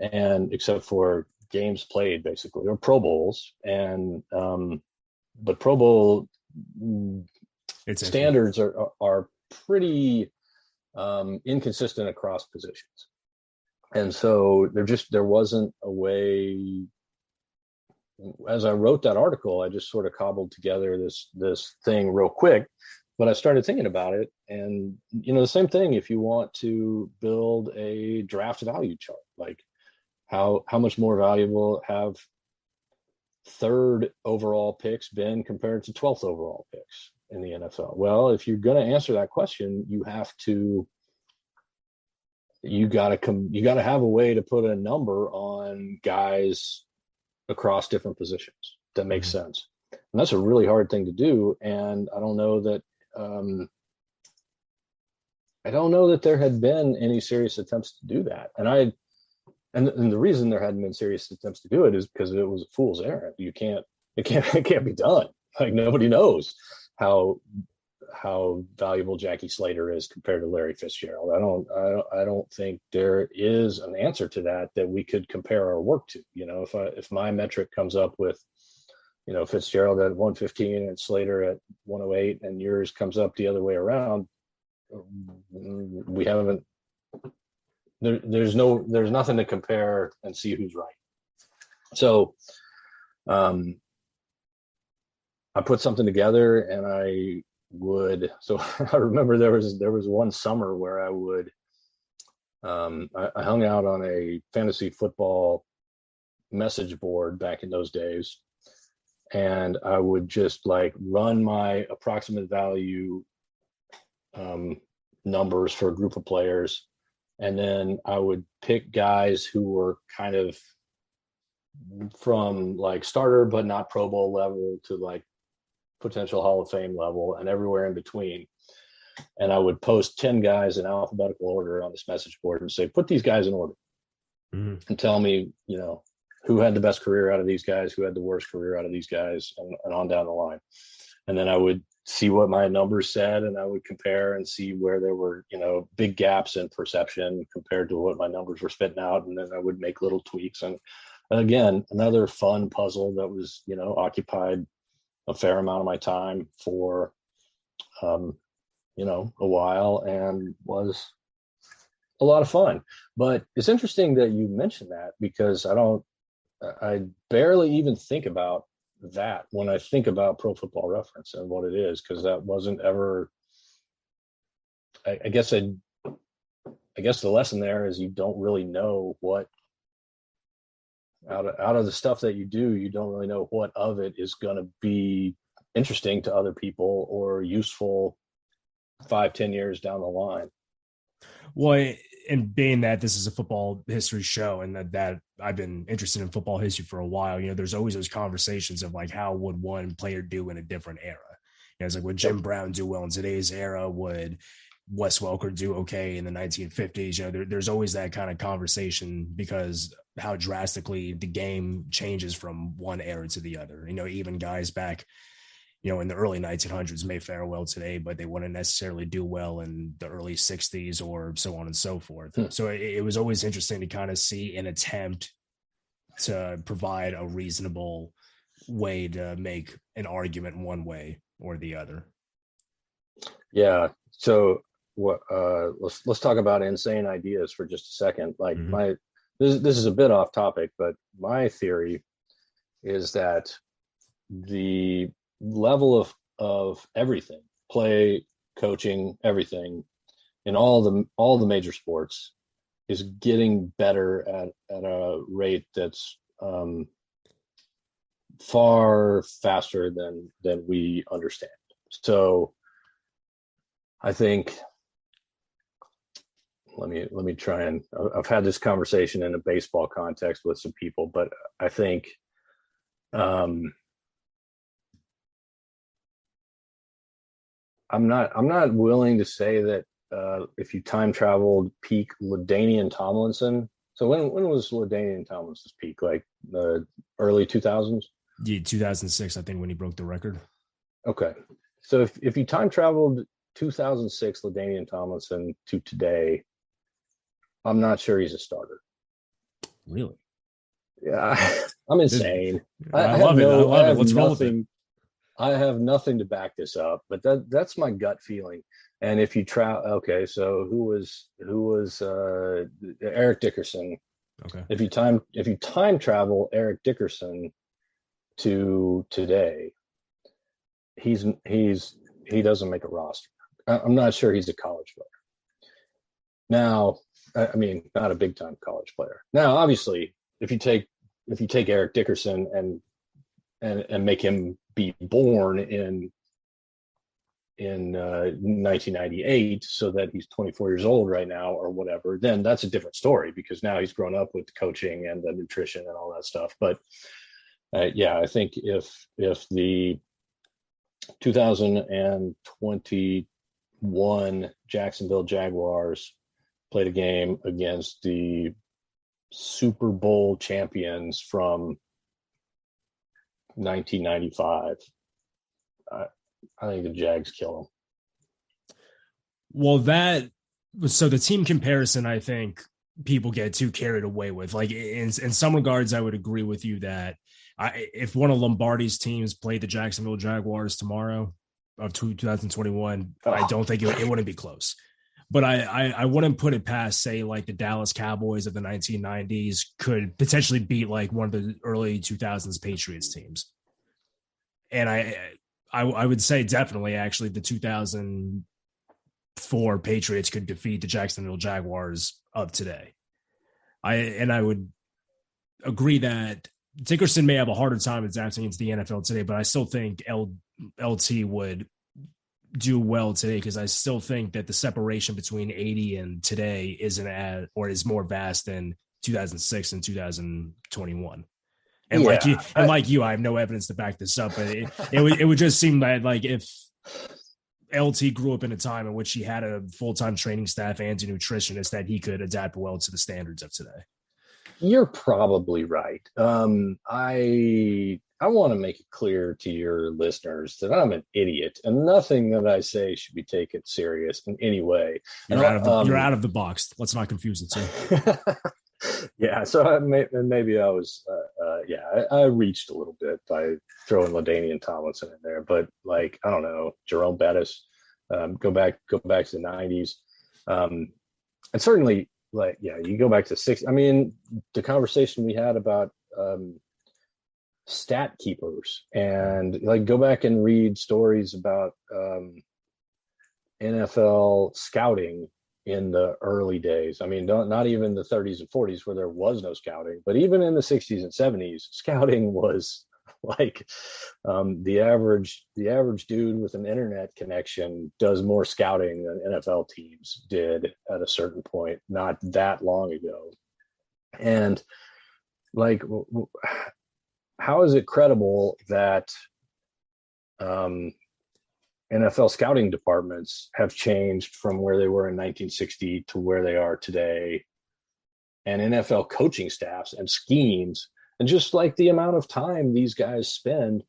and except for games played basically, or Pro Bowls, and but Pro Bowl standards are pretty inconsistent across positions, and so there wasn't a way. As I wrote that article, I just sort of cobbled together this thing real quick, but I started thinking about it, and the same thing. If you want to build a draft value chart, like how much more valuable have third overall picks been compared to 12th overall picks in the NFL? Well, if you're going to answer that question, you got to have a way to put a number on guys across different positions that makes sense. And that's a really hard thing to do. And I don't know that there had been any serious attempts to do that. And the reason there hadn't been serious attempts to do it is because it was a fool's errand. It can't be done. Like nobody knows how valuable Jackie Slater is compared to Larry Fitzgerald. I don't think there is an answer to that we could compare our work to. If my metric comes up with, Fitzgerald at 115 and Slater at 108, and yours comes up the other way around, we haven't. There's nothing to compare and see who's right. So, I put something together, and I remember there was one summer where I would I hung out on a fantasy football message board back in those days, and I would just like run my approximate value numbers for a group of players, and then I would pick guys who were kind of from like starter but not Pro Bowl level to like potential Hall of Fame level and everywhere in between. And I would post 10 guys in alphabetical order on this message board and say, put these guys in order and tell me, who had the best career out of these guys, who had the worst career out of these guys, and on down the line. And then I would see what my numbers said, and I would compare and see where there were, big gaps in perception compared to what my numbers were spitting out. And then I would make little tweaks. And again, another fun puzzle that was, occupied a fair amount of my time for, a while, and was a lot of fun. But it's interesting that you mentioned that, because I barely even think about that when I think about Pro Football Reference and what it is, because that wasn't ever, I guess the lesson there is you don't really know what, out of the stuff that you do, you don't really know what of it is going to be interesting to other people or useful 5-10 years down the line. Well, and being that this is a football history show, and that I've been interested in football history for a while, there's always those conversations of like, how would one player do in a different era? It's like, would Jim Brown do well in today's era? Would Wes Welker do okay in the 1950s? There's always that kind of conversation because how drastically the game changes from one era to the other. Even guys back, in the early 1900s may fare well today, but they wouldn't necessarily do well in the early 60s or so on and so forth. So it was always interesting to kind of see an attempt to provide a reasonable way to make an argument one way or the other. Yeah. So let's talk about insane ideas for just a second. Like this is a bit off topic, but my theory is that the level of everything, play, coaching, everything in all the major sports is getting better at a rate that's far faster than we understand. So I think let me try and I've had this conversation in a baseball context with some people, but I think I'm not willing to say that if you time traveled peak LaDainian Tomlinson. So when was LaDainian Tomlinson's peak? Like the early 2000s? Yeah, 2006, I think, when he broke the record. Okay. So if you time traveled 2006 LaDainian Tomlinson to today, I'm not sure he's a starter. Really? Yeah, I'm insane. I love it. Let's roll with it. I have nothing to back this up, but that's my gut feeling. And if you okay, so who was Eric Dickerson? Okay. If you time travel Eric Dickerson to today, he doesn't make a roster. I'm not sure he's a college player. Now, I mean, not a big time college player. Now, obviously, if you take Eric Dickerson and make him be born in 1998 so that he's 24 years old right now or whatever, then that's a different story because now he's grown up with the coaching and the nutrition and all that stuff. But yeah, I think if the 2021 Jacksonville Jaguars played a game against the Super Bowl champions from 1995, I think the Jags kill them. Well, so the team comparison, I think people get too carried away with. Like in some regards, I would agree with you that if one of Lombardi's teams played the Jacksonville Jaguars tomorrow of 2021, I don't think it wouldn't be close. But I wouldn't put it past, say, like the Dallas Cowboys of the 1990s could potentially beat like one of the early 2000s Patriots teams. And I would say definitely actually the 2004 Patriots could defeat the Jacksonville Jaguars of today. I would agree that Dickerson may have a harder time adapting into the NFL today, but I still think LT would do well today because I still think that the separation between 80 and today is more vast than 2006 and 2021. And yeah, like you, I have no evidence to back this up, but it would just seem that like if LT grew up in a time in which he had a full-time training staff and a nutritionist, that he could adapt well to the standards of today. You're probably right. I want to make it clear to your listeners that I'm an idiot and nothing that I say should be taken serious in any way. You're out of the box. Let's not confuse the two. Yeah. So maybe I was, I reached a little bit by throwing LaDainian Tomlinson in there, but like, I don't know, Jerome Bettis, go back to the 90s. And certainly, like, yeah, you go back to six. I mean, the conversation we had about stat keepers, and like go back and read stories about NFL scouting in the early days. I mean, not even the 30s and 40s where there was no scouting, but even in the 60s and 70s, scouting was like the average dude with an internet connection does more scouting than NFL teams did at a certain point, not that long ago. And like, how is it credible that NFL scouting departments have changed from where they were in 1960 to where they are today, and NFL coaching staffs and schemes, and just like the amount of time these guys spend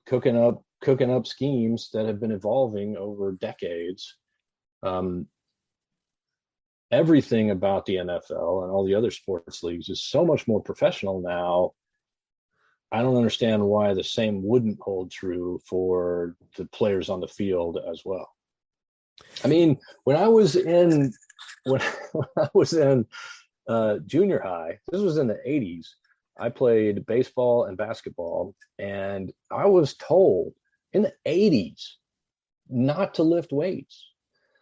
cooking up schemes that have been evolving over decades. Everything about the NFL and all the other sports leagues is so much more professional now. I don't understand why the same wouldn't hold true for the players on the field as well. I mean, when I was in junior high, this was in the 80s. I played baseball and basketball, and I was told in the 80s not to lift weights.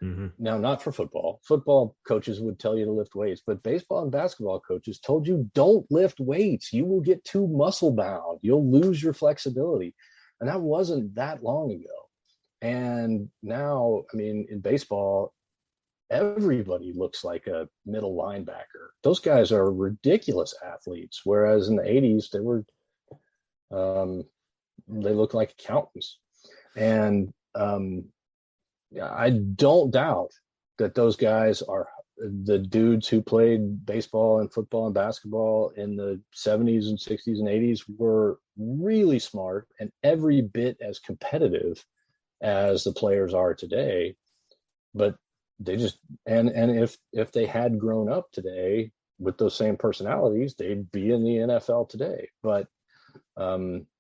Mm-hmm. Now, not for football. Football coaches would tell you to lift weights, but baseball and basketball coaches told you don't lift weights. You will get too muscle bound. You'll lose your flexibility. And that wasn't that long ago. And now, I mean, in baseball, everybody looks like a middle linebacker. Those guys are ridiculous athletes. Whereas in the 80s, they looked like accountants. And I don't doubt that those guys are the dudes who played baseball and football and basketball in the 70s and 60s and 80s were really smart and every bit as competitive as the players are today. But they just, and if they had grown up today with those same personalities, they'd be in the NFL today. But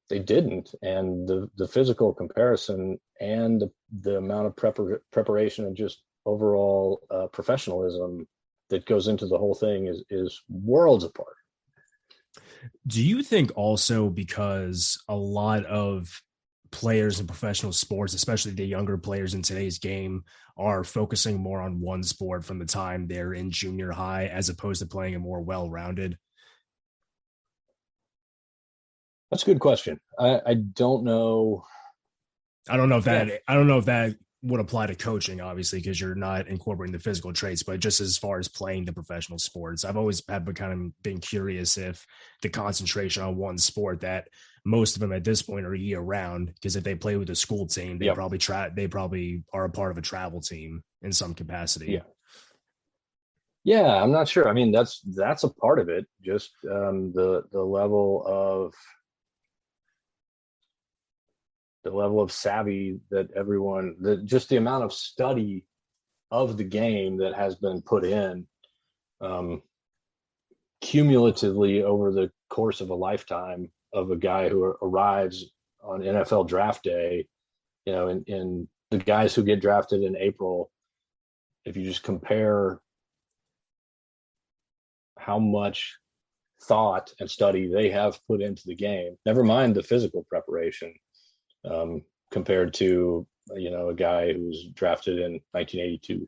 they didn't, and the physical comparison and the amount of preparation and just overall professionalism that goes into the whole thing is worlds apart. Do you think also because a lot of players in professional sports, especially the younger players in today's game, are focusing more on one sport from the time they're in junior high as opposed to playing a more well-rounded? That's a good question. I don't know. I don't know if that would apply to coaching, obviously, because you're not incorporating the physical traits, but just as far as playing the professional sports, I've always been curious if the concentration on one sport, that most of them at this point are year round, because if they play with a school team, they probably are a part of a travel team in some capacity. Yeah, I'm not sure. I mean, that's a part of it. Just the level of savvy that just the amount of study of the game that has been put in cumulatively over the course of a lifetime of a guy who arrives on NFL draft day, in the guys who get drafted in April. If you just compare how much thought and study they have put into the game, never mind the physical preparation, compared to a guy who was drafted in 1982.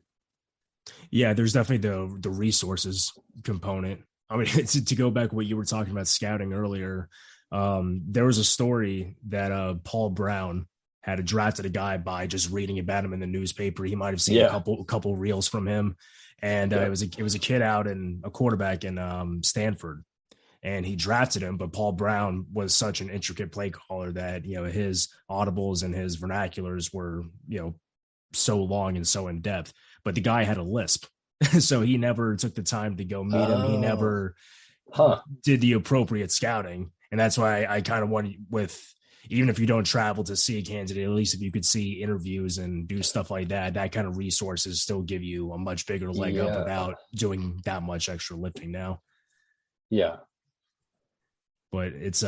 Yeah, there's definitely the resources component. I mean, to go back what you were talking about scouting earlier, there was a story that Paul Brown had drafted a guy by just reading about him in the newspaper. He might have seen a couple reels from him, and it was a kid out in a quarterback in Stanford. And he drafted him, but Paul Brown was such an intricate play caller that, his audibles and his vernaculars were, so long and so in depth, but the guy had a lisp. So he never took the time to go meet him. He never did the appropriate scouting. And that's why I kind of want even if you don't travel to see a candidate, at least if you could see interviews and do stuff like that, that kind of resources still give you a much bigger leg up without doing that much extra lifting now. Yeah. But it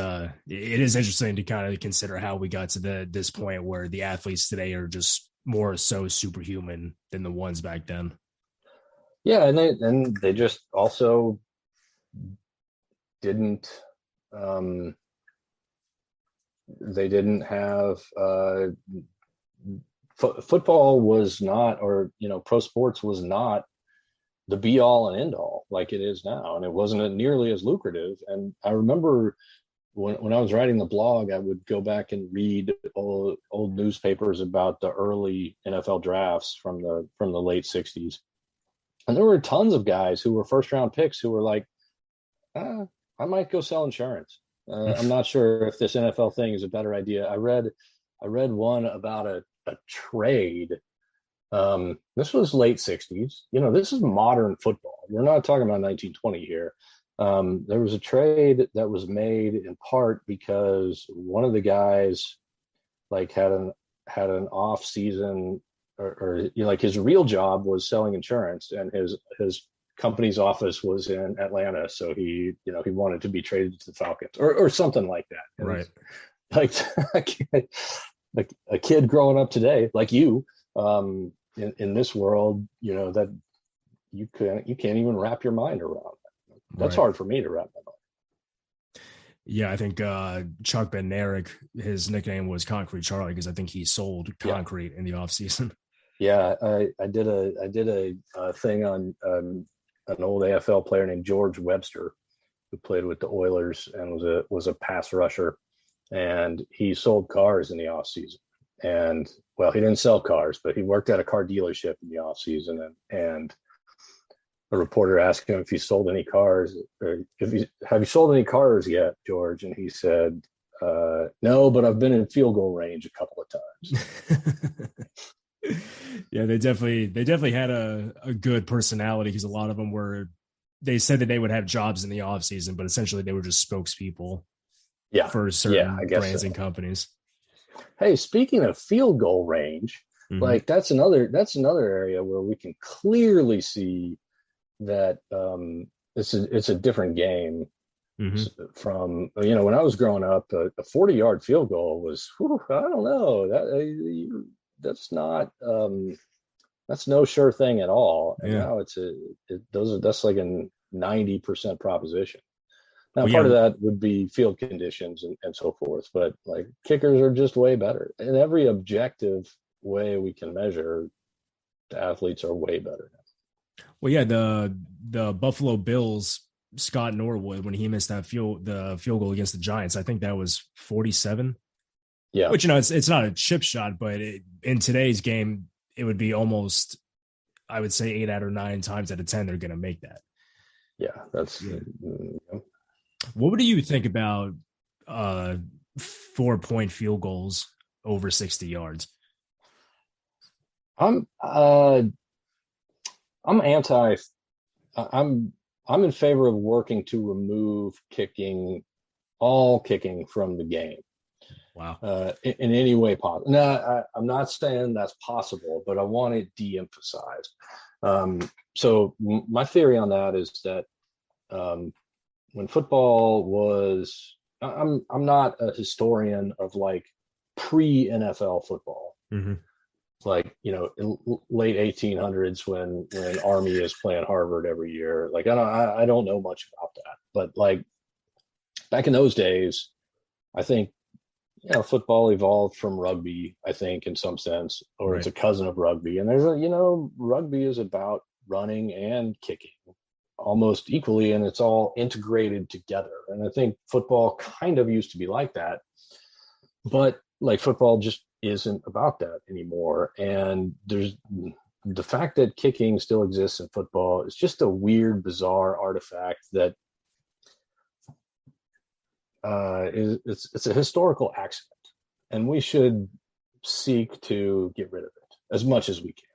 is interesting to kind of consider how we got to this point where the athletes today are just more so superhuman than the ones back then. Yeah, and they just also didn't have football was not, or pro sports was not the be all and end all like it is now. And it wasn't nearly as lucrative. And I remember when I was writing the blog, I would go back and read old newspapers about the early NFL drafts from the late 60s. And there were tons of guys who were first round picks who were like, I might go sell insurance. I'm not sure if this NFL thing is a better idea. I read I read one about a trade. This was late 60s. This is modern football. We're not talking about 1920 here. There was a trade that was made in part because one of the guys like had an off season, or like his real job was selling insurance, and his company's office was in Atlanta, so he wanted to be traded to the Falcons or something like that. Right. Like a kid growing up today, like you, in this world, that you can't even wrap your mind around. That's hard for me to wrap my mind. Yeah, I think Chuck Bednarik, his nickname was Concrete Charlie because I think he sold concrete in the offseason. Yeah, I did a thing on an old AFL player named George Webster, who played with the Oilers and was a pass rusher, and he sold cars in the offseason. And well, he didn't sell cars, but he worked at a car dealership in the offseason, and a reporter asked him if he sold any cars, or have you sold any cars yet, George? And he said, no, but I've been in field goal range a couple of times. Yeah, they definitely had a good personality, because a lot of them they said that they would have jobs in the off season, but essentially they were just spokespeople for certain brands and companies. Hey, speaking of field goal range, like that's another area where we can clearly see that it's a different game from, when I was growing up. A 40-yard field goal was, I don't know, that's no sure thing at all. And now that's like a 90% proposition. Now, part of that would be field conditions and so forth, but like kickers are just way better in every objective way we can measure. The athletes are way better now. Well, yeah, the Buffalo Bills, Scott Norwood, when he missed the field goal against the Giants, I think that was 47. Yeah, which it's not a chip shot, but in today's game, it would be almost, I would say, 8 out of 9 times out of 10 they're going to make that. Yeah, that's. What do you think about 4-point field goals over 60 yards? I'm anti. I'm in favor of working to remove all kicking from the game. Wow. In any way possible. Now, I'm not saying that's possible, but I want it de-emphasized. So my theory on that is that when football was, I'm not a historian of like pre-NFL football. Like, in late 1800s when Army is playing Harvard every year. Like, I don't know much about that, but like back in those days, I think, football evolved from rugby, I think, in some sense, or it's a cousin of rugby. And there's rugby is about running and kicking almost equally, and it's all integrated together. And I think football kind of used to be like that, but like football just isn't about that anymore. And there's the fact that kicking still exists in football is just a weird, bizarre artifact that it's a historical accident, and we should seek to get rid of it as much as we can.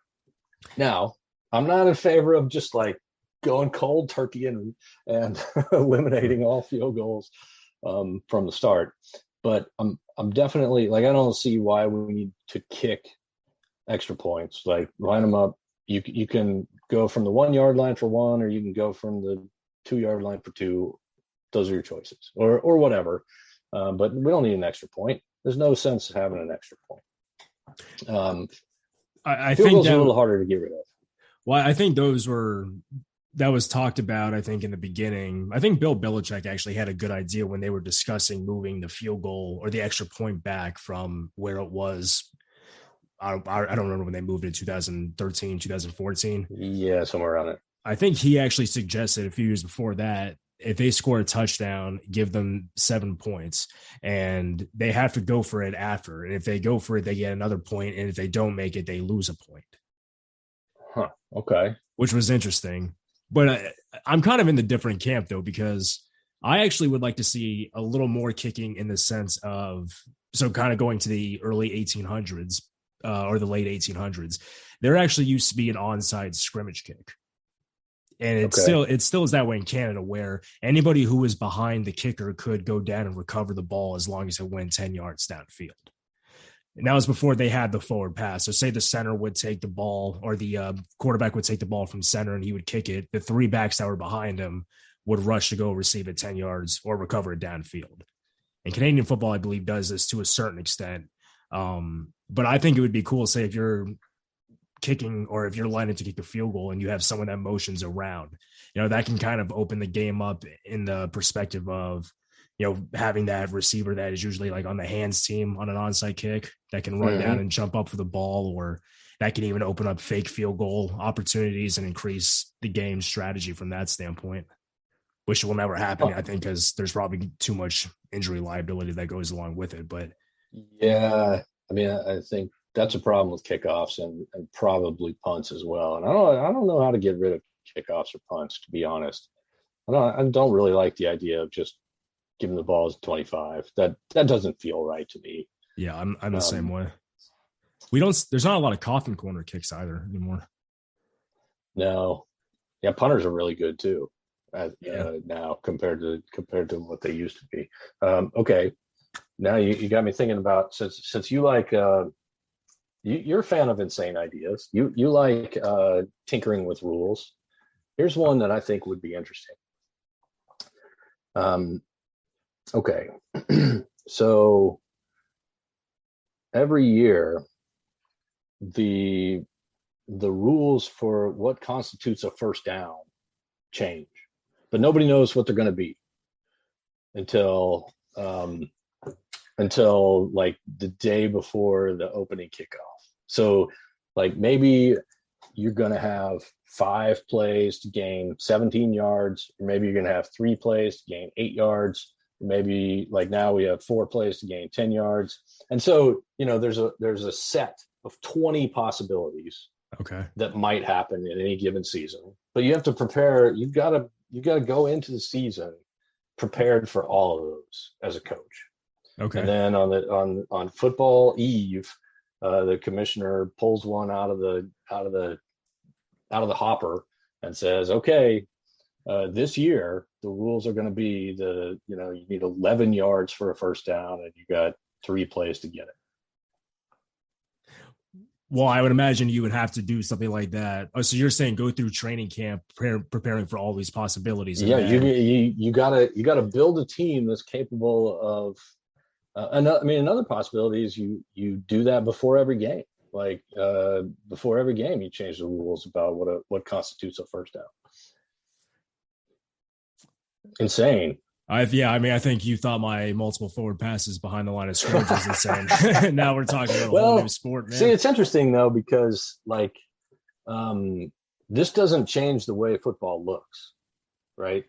Now, I'm not in favor of just like going cold turkey and eliminating all field goals from the start, but I'm definitely like, I don't see why we need to kick extra points. Like, line them up. You can go from the 1 yard line for 1, or you can go from the 2 yard line for 2. Those are your choices, or whatever. But we don't need an extra point. There's no sense of having an extra point. I think it's a little harder to get rid of. Well, I think that was talked about, I think, in the beginning. I think Bill Belichick actually had a good idea when they were discussing moving the field goal or the extra point back from where it was. I don't remember when they moved it, 2013, 2014. Yeah, somewhere around it. I think he actually suggested a few years before that, if they score a touchdown, give them 7 points, and they have to go for it after. And if they go for it, they get another point. And if they don't make it, they lose a point. Huh. Okay. Which was interesting. But I'm kind of in the different camp, though, because I actually would like to see a little more kicking in the sense of, so kind of going to the early 1800s or the late 1800s, there actually used to be an onside scrimmage kick. And Okay. it still is that way in Canada, where anybody who was behind the kicker could go down and recover the ball as long as it went 10 yards downfield. And that was before they had the forward pass. So say the center would take the ball, or the quarterback would take the ball from center and he would kick it. The three backs that were behind him would rush to go receive it 10 yards or recover it downfield. And Canadian football, I believe, does this to a certain extent. But I think it would be cool, say, if you're kicking or if you're lining to kick a field goal and you have someone that motions around, that can kind of open the game up in the perspective of, having that receiver that is usually like on the hands team on an onside kick that can run down and jump up for the ball, or that can even open up fake field goal opportunities and increase the game strategy from that standpoint, which will never happen, I think, because there's probably too much injury liability that goes along with it. But Yeah, I mean, I think that's a problem with kickoffs and probably punts as well. And I don't know how to get rid of kickoffs or punts, to be honest. I don't really like the idea of just giving the ball as 25. That doesn't feel right to me. yeah, I'm the same way. There's not a lot of coffin corner kicks either anymore. No, yeah, punters are really good too. Now compared to what they used to be. Okay, now you got me thinking about, since you like you're a fan of insane ideas. You like tinkering with rules. Here's one that I think would be interesting. Okay, so every year the rules for what constitutes a first down change, but nobody knows what they're going to be until like the day before the opening kickoff. So like maybe you're going to have 5 plays to gain 17 yards, or maybe you're going to have 3 plays to gain 8 yards. Maybe like now we have 4 plays to gain 10 yards. And so, there's a set of 20 possibilities that might happen in any given season, but you have to prepare. You got to go into the season prepared for all of those as a coach. Okay. And then on football eve, the commissioner pulls one out of the hopper and says, okay, this year the rules are going to be you need 11 yards for a first down and you got 3 plays to get it. Well, I would imagine you would have to do something like that. Oh, so you're saying go through training camp, preparing for all these possibilities. Yeah, you gotta build a team that's capable of. Another possibility is you do that before every game. Like before every game, you change the rules about what constitutes a first down. Insane. I think you thought my multiple forward passes behind the line of scrimmage was insane. Now we're talking about a whole new sport, man. See, it's interesting though, because like this doesn't change the way football looks, right?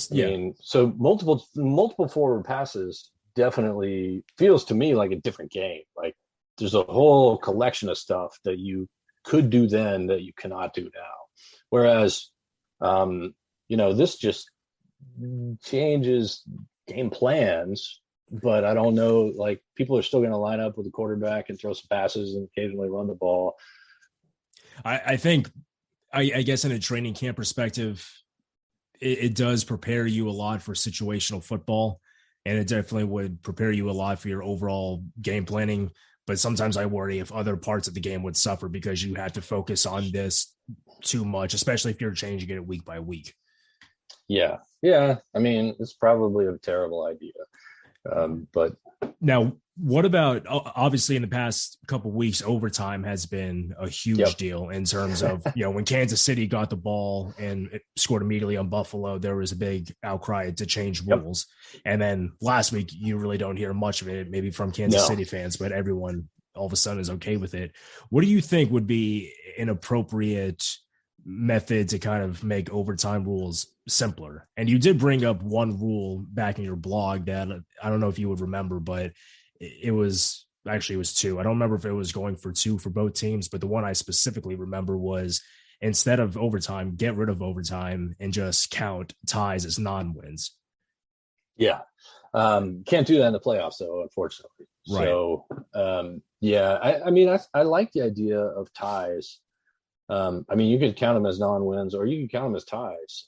Yeah. I mean, so multiple forward passes definitely feels to me like a different game. Like there's a whole collection of stuff that you could do then that you cannot do now. Whereas, this just changes game plans, but I don't know, like people are still going to line up with the quarterback and throw some passes and occasionally run the ball. I think, I guess in a training camp perspective, it does prepare you a lot for situational football, and it definitely would prepare you a lot for your overall game planning. But sometimes I worry if other parts of the game would suffer because you had to focus on this too much, especially if you're changing it week by week. Yeah. I mean, it's probably a terrible idea. But now, what about, obviously in the past couple of weeks, overtime has been a huge deal in terms of, when Kansas City got the ball and it scored immediately on Buffalo, there was a big outcry to change rules. And then last week, you really don't hear much of it, maybe from Kansas City fans, but everyone all of a sudden is okay with it. What do you think would be an appropriate method to kind of make overtime rules simpler? And you did bring up one rule back in your blog that I don't know if you would remember, but it was 2. I don't remember if it was going for 2 for both teams, but the one I specifically remember was, instead of overtime, get rid of overtime and just count ties as non-wins. Yeah. Can't do that in the playoffs, though, unfortunately. Right. So, yeah, I mean, I like the idea of ties. I mean, you could count them as non-wins, or you could count them as ties.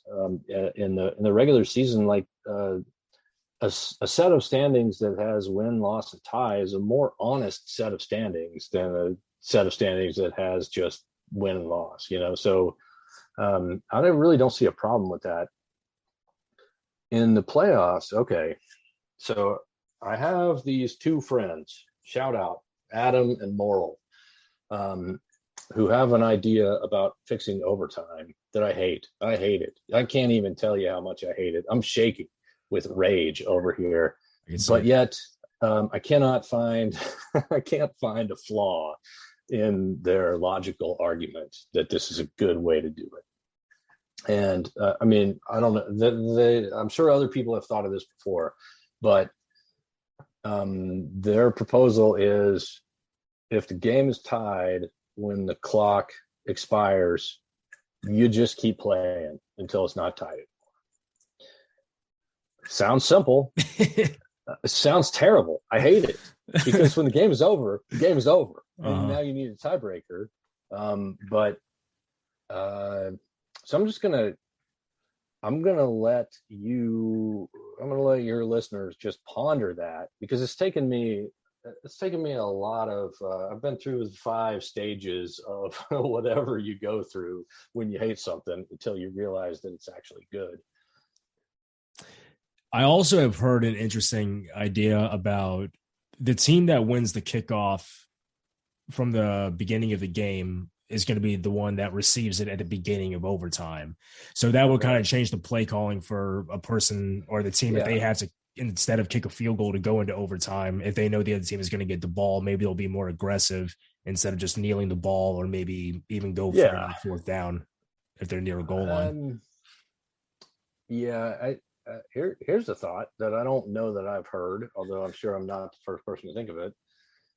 In the regular season, like a set of standings that has win, loss, and tie is a more honest set of standings than a set of standings that has just win and loss. So I really don't see a problem with that in the playoffs. Okay, so I have these two friends. Shout out Adam and Moral. Who have an idea about fixing overtime that I hate. I hate it. I can't even tell you how much I hate it. I'm shaking with rage over here, but yet I cannot find I can't find a flaw in their logical argument that this is a good way to do it. And I mean, I don't know. I'm sure other people have thought of this before, but their proposal is if the game is tied when the clock expires, you just keep playing until it's not tied anymore. Sounds simple. It sounds terrible. I hate it because when the game is over, the game is over. And now you need a tiebreaker. So I'm gonna let your listeners just ponder that, because it's taken me a lot of I've been through 5 stages of whatever you go through when you hate something until you realize that it's actually good. I also have heard an interesting idea about the team that wins the kickoff from the beginning of the game is going to be the one that receives it at the beginning of overtime. So that would kind of change the play calling for a person or the team if they have to, instead of kick a field goal to go into overtime, if they know the other team is going to get the ball, maybe they'll be more aggressive instead of just kneeling the ball, or maybe even go for it on 4th down if they're near a goal line. Here's a thought that I don't know that I've heard, although I'm sure I'm not the first person to think of it.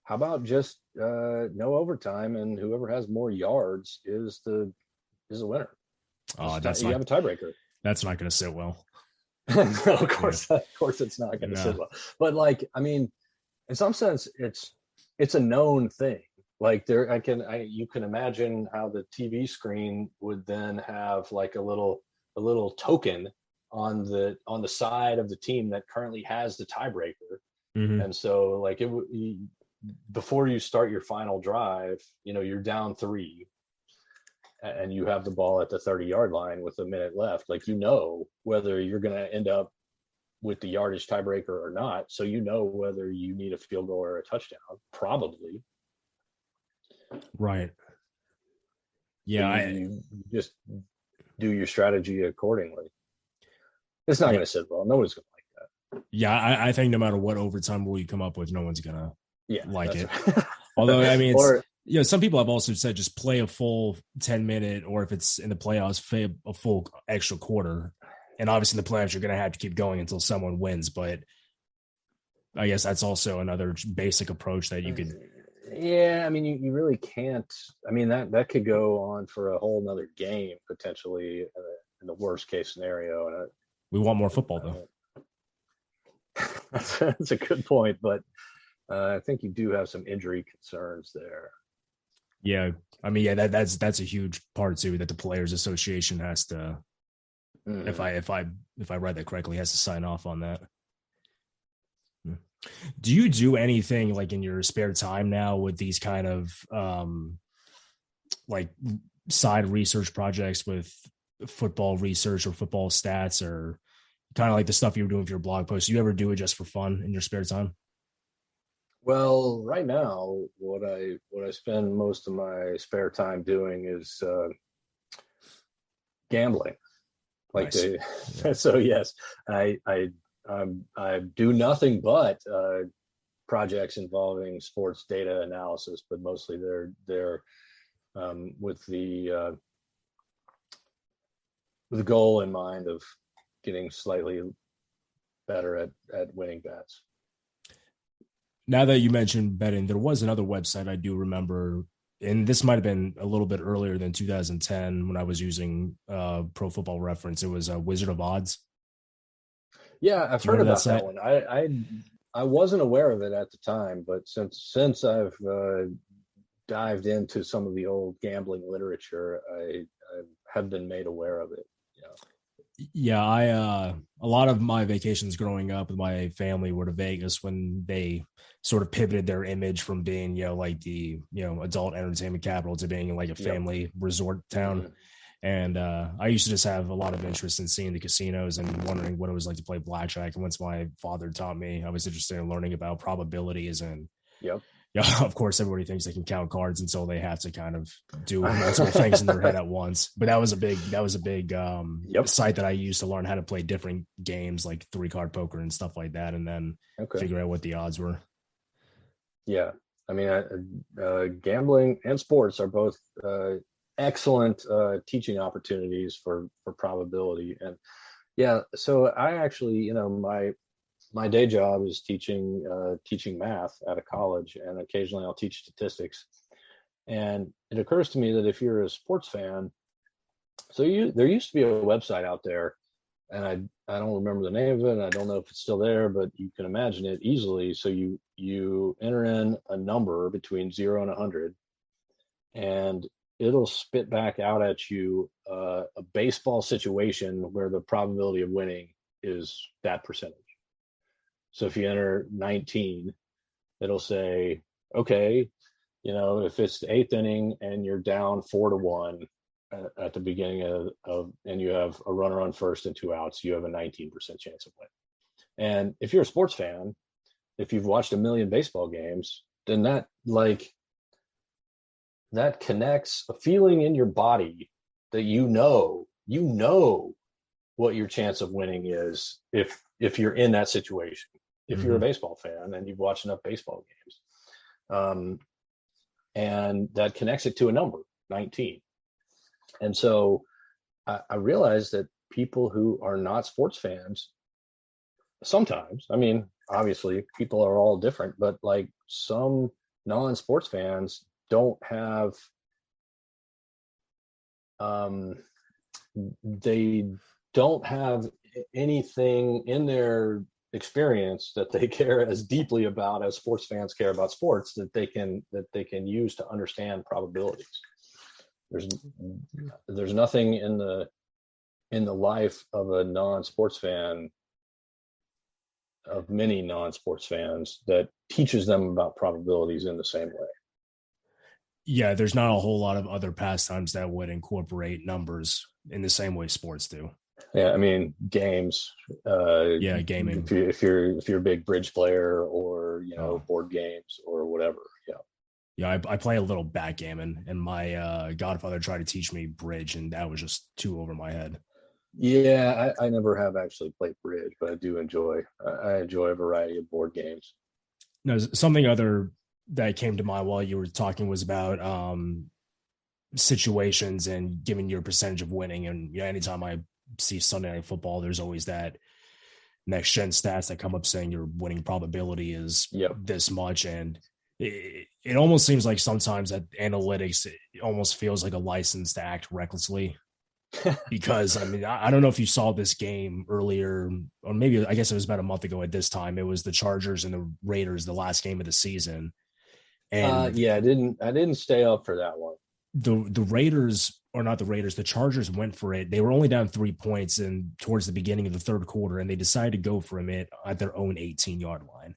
How about just no overtime, and whoever has more yards is the winner? You have a tiebreaker. That's not going to sit well. No, of course it's not going to sit well. But like, I mean, in some sense, it's a known thing. Like you can imagine how the TV screen would then have like a little token on the side of the team that currently has the tiebreaker. Mm-hmm. And so like before you start your final drive, you're down 3 and you have the ball at the 30-yard line with a minute left. Like, whether you're going to end up with the yardage tiebreaker or not. So whether you need a field goal or a touchdown, probably. Right. Yeah. You just do your strategy accordingly. It's not going to sit well. Nobody's going to like that. Yeah. I think no matter what overtime rule you come up with, no one's going to like it. Right. Although, I mean, some people have also said just play a full 10-minute, or if it's in the playoffs, play a full extra quarter. And obviously in the playoffs, you're going to have to keep going until someone wins. But I guess that's also another basic approach that you could. Yeah, I mean, you really can't. I mean, that could go on for a whole nother game, potentially, in the worst case scenario. And we want more football, though. That's a good point, but I think you do have some injury concerns there. Yeah, I mean, that's a huge part too, that the Players Association has to, if I read that correctly, has to sign off on that. Do you do anything like in your spare time now with these kind of like side research projects with football research or football stats, or kind of like the stuff you were doing for your blog posts? Do you ever do it just for fun in your spare time? Well, right now, what I spend most of my spare time doing is gambling. Like, nice. So yes, I do nothing but projects involving sports data analysis, but mostly they're with the goal in mind of getting slightly better at winning bets. Now that you mentioned betting, there was another website I do remember, and this might have been a little bit earlier than 2010 when I was using Pro Football Reference. It was Wizard of Odds. Yeah, I've Do you heard remember that about that site? one. I wasn't aware of it at the time, but since I've dived into some of the old gambling literature, I have been made aware of it. Yeah. Yeah, I a lot of my vacations growing up with my family were to Vegas when they sort of pivoted their image from being, like the, adult entertainment capital to being like a Yep. family resort town. Hmm. And I used to just have a lot of interest in seeing the casinos and wondering what it was like to play blackjack. And once my father taught me, I was interested in learning about probabilities. And Yep. yeah, of course, everybody thinks they can count cards until they have to kind of do multiple things in their head at once. But that was a big Yep. site that I used to learn how to play different games like 3-card poker and stuff like that, and then Okay. figure out what the odds were. Yeah. I mean, gambling and sports are both excellent teaching opportunities for probability. And yeah, so I actually, my day job is teaching math at a college, and occasionally I'll teach statistics. And it occurs to me that if you're a sports fan, there used to be a website out there, and I don't remember the name of it, and I don't know if it's still there, but you can imagine it easily. So you enter in a number between 0 and 100, and it'll spit back out at you a baseball situation where the probability of winning is that percentage. So if you enter 19, it'll say, okay, if it's the eighth inning and you're down 4-1 at the beginning and you have a runner on first and 2 outs, you have a 19% chance of winning. And if you're a sports fan, if you've watched a million baseball games, then that connects a feeling in your body that you know what your chance of winning is if you're in that situation. If you're a baseball fan and you've watched enough baseball games, and that connects it to a number, 19. And so I realized that people who are not sports fans, sometimes, I mean, obviously people are all different, but like some non-sports fans don't have, they don't have anything in their experience that they care as deeply about as sports fans care about sports, that they can use to understand probabilities. There's nothing in the life of a non-sports fan, of many non-sports fans, that teaches them about probabilities in the same way. Yeah, there's not a whole lot of other pastimes that would incorporate numbers in the same way sports do. Yeah, I mean, games. Yeah, gaming. If you're a big bridge player, or board games or whatever. Yeah. Yeah, I play a little backgammon, and my godfather tried to teach me bridge, and that was just too over my head. Yeah, I never have actually played bridge, but I do I enjoy a variety of board games. No, something other that came to mind while you were talking was about situations and giving your percentage of winning. And anytime I see Sunday Night Football, there's always that next gen stats that come up saying your winning probability is this much. And it almost seems like sometimes that analytics, it almost feels like a license to act recklessly. Because I mean, I don't know if you saw this game earlier, or maybe I guess it was about a month ago at this time. It was the Chargers and the Raiders, the last game of the season. And I didn't stay up for that one. The Raiders, or not the Raiders, the Chargers went for it. They were only down 3 points and towards the beginning of the third quarter, and they decided to go for it at their own 18-yard line.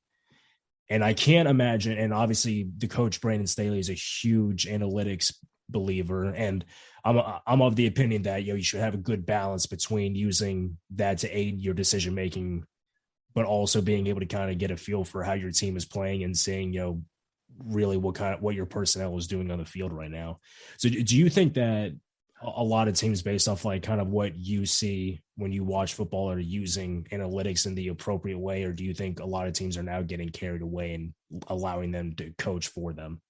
And I can't imagine, and obviously the coach Brandon Staley is a huge analytics believer, and I'm of the opinion that you should have a good balance between using that to aid your decision making, but also being able to kind of get a feel for how your team is playing and seeing really what your personnel is doing on the field right now. So do you think that a lot of teams, based off like kind of what you see when you watch football, are using analytics in the appropriate way, or do you think a lot of teams are now getting carried away and allowing them to coach for them?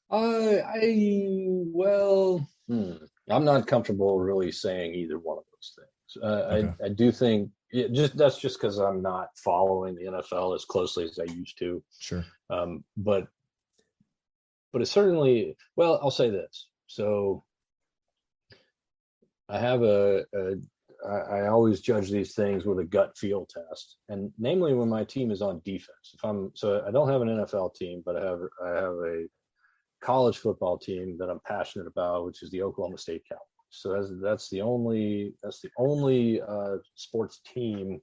I'm not comfortable really saying either one of those things. Okay. I do think that's just because I'm not following the NFL as closely as I used to. Sure. But it's certainly, well, I'll say this. So I have a I always judge these things with a gut feel test, and namely when my team is on defense. So I don't have an NFL team, but I have a college football team that I'm passionate about, which is the Oklahoma State Cowboys. So that's the only sports team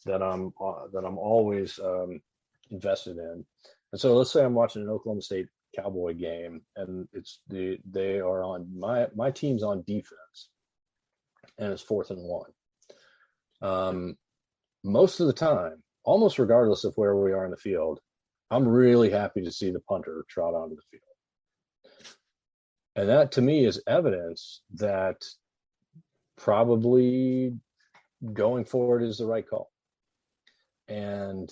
that I'm always invested in. And so let's say I'm watching an Oklahoma State Cowboy game, and they are on my team's on defense, and it's 4th and 1. Most of the time, almost regardless of where we are in the field, I'm really happy to see the punter trot onto the field. And that to me is evidence that probably going forward is the right call. And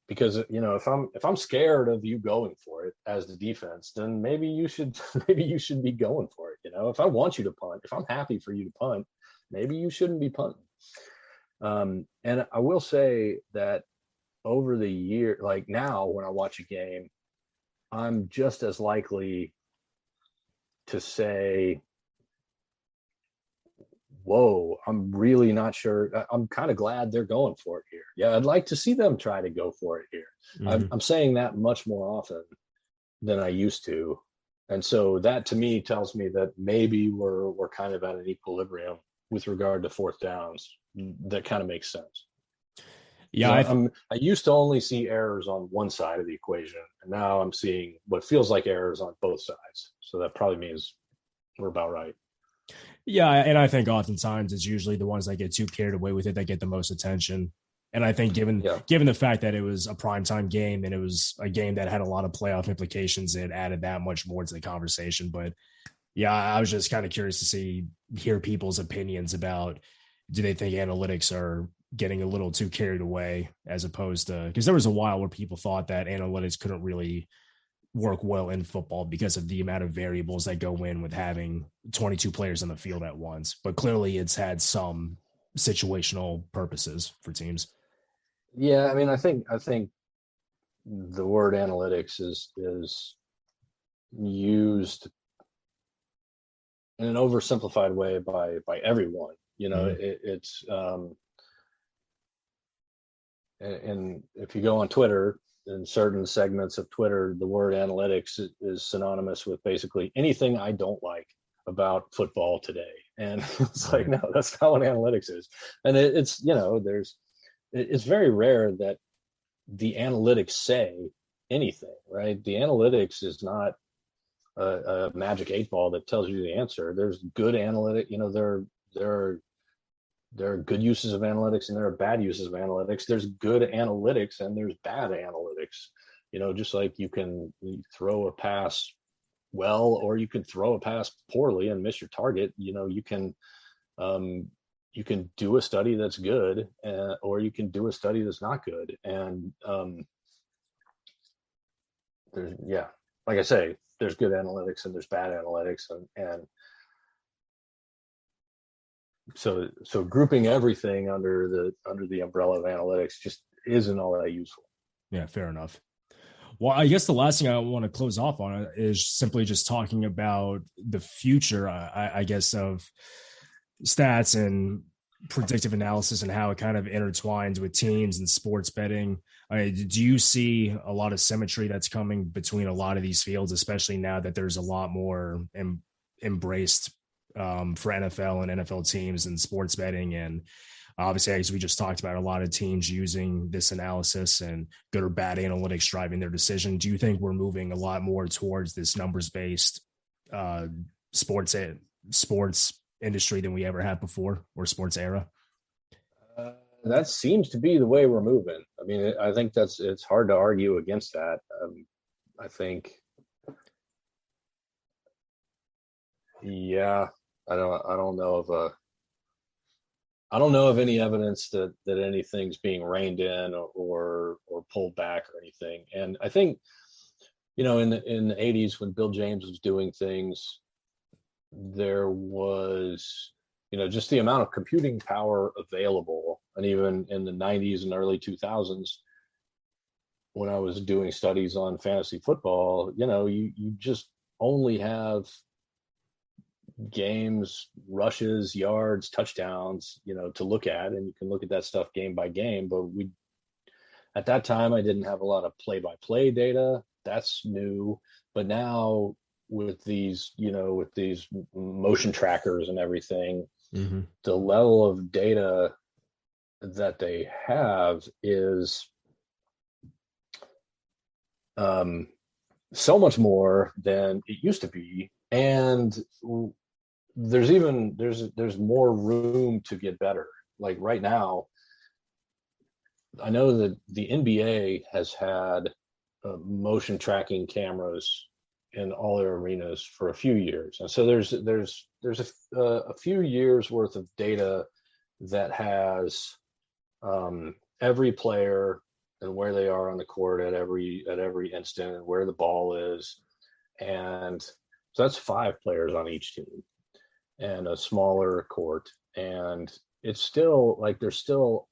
because if I'm scared of you going for it as the defense, then maybe you should be going for it. If I want you to punt, if I'm happy for you to punt, maybe you shouldn't be punting. And I will say that over the year, like now when I watch a game, I'm just as likely to say, whoa, I'm really not sure. I'm kind of glad they're going for it here. Yeah, I'd like to see them try to go for it here. I'm saying that much more often than I used to. And so that to me tells me that maybe we're kind of at an equilibrium with regard to 4th downs. That kind of makes sense. Yeah, I used to only see errors on one side of the equation, and now I'm seeing what feels like errors on both sides. So that probably means we're about right. Yeah, and I think oftentimes it's usually the ones that get too carried away with it that get the most attention. And I think given the fact that it was a primetime game and it was a game that had a lot of playoff implications, it added that much more to the conversation. But yeah, I was just kind of curious to hear people's opinions about, do they think analytics are getting a little too carried away, as opposed to, because there was a while where people thought that analytics couldn't really work well in football because of the amount of variables that go in with having 22 players on the field at once. But clearly it's had some situational purposes for teams. Yeah, I mean, I think the word analytics is used in an oversimplified way by everyone. It's and if you go on Twitter, in certain segments of Twitter, the word analytics is synonymous with basically anything I don't like about football today. And it's like, no, that's not what analytics is. And it's very rare that the analytics say anything, right? The analytics is not a magic 8-ball that tells you the answer. There's good analytic, there are good uses of analytics and there are bad uses of analytics. There's good analytics and there's bad analytics. Just like you can throw a pass well, or you can throw a pass poorly and miss your target. You can do a study that's good, or you can do a study that's not good. And like I say, there's good analytics and there's bad analytics, and so grouping everything under the umbrella of analytics just isn't all that useful. Yeah, fair enough. Well, I guess the last thing I want to close off on is simply just talking about the future, I guess, of stats and predictive analysis and how it kind of intertwines with teams and sports betting. Do you see a lot of symmetry that's coming between a lot of these fields, especially now that there's a lot more embraced for NFL and NFL teams and sports betting? And obviously, as we just talked about, a lot of teams using this analysis and good or bad analytics driving their decision. Do you think we're moving a lot more towards this numbers-based sports industry than we ever had before, or sports era? That seems to be the way we're moving. I mean, I think it's hard to argue against that. I think, yeah, I don't know of any evidence that anything's being reined in or pulled back or anything. And I think, in the 80s when Bill James was doing things, there was, just the amount of computing power available. And even in the 90s and early 2000s, when I was doing studies on fantasy football, you just only have games, rushes, yards, touchdowns, to look at, and you can look at that stuff game by game. But at that time, I didn't have a lot of play-by-play data. That's new. But now with these motion trackers and everything, the level of data that they have is so much more than it used to be. And there's more room to get better. Like right now, I know that the NBA has had motion tracking cameras in all their arenas for a few years, and so there's a few years worth of data that has every player and where they are on the court at every instant, and where the ball is, and so that's 5 players on each team and a smaller court, and it's still like there's still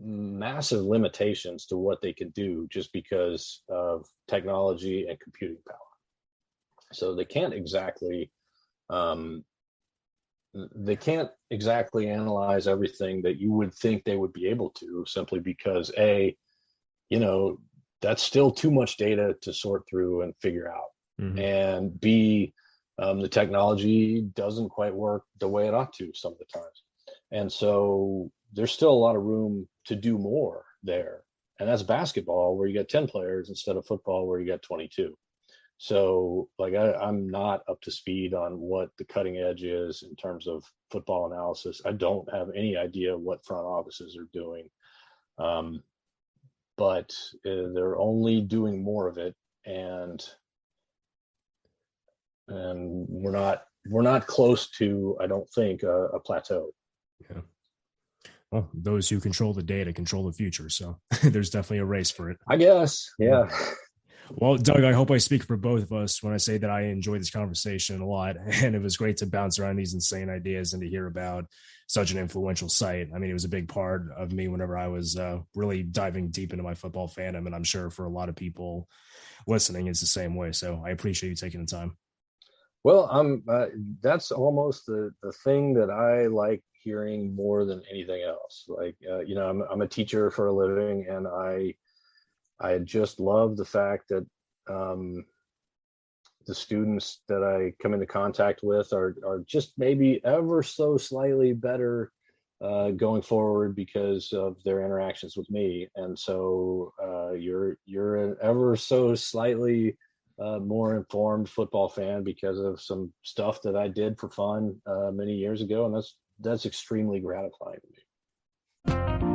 massive limitations to what they can do just because of technology and computing power. So they can't exactly analyze everything that you would think they would be able to, simply because that's still too much data to sort through and figure out. And B, the technology doesn't quite work the way it ought to some of the times. And so there's still a lot of room to do more there. And that's basketball, where you got 10 players instead of football, where you got 22. So like I'm not up to speed on what the cutting edge is in terms of football analysis. I don't have any idea what front offices are doing. But they're only doing more of it. And we're not close to, I don't think, a plateau. Yeah. Well, those who control the data control the future. So there's definitely a race for it, I guess. Yeah. Well, Doug, I hope I speak for both of us when I say that I enjoyed this conversation a lot. And it was great to bounce around these insane ideas and to hear about such an influential site. I mean, it was a big part of me whenever I was really diving deep into my football fandom. And I'm sure for a lot of people listening, it's the same way. So I appreciate you taking the time. Well, that's almost the thing that I like hearing more than anything else. Like, I'm a teacher for a living, and I just love the fact that the students that I come into contact with are just maybe ever so slightly better going forward because of their interactions with me. And so you're an ever so slightly more informed football fan because of some stuff that I did for fun many years ago, and that's extremely gratifying to me.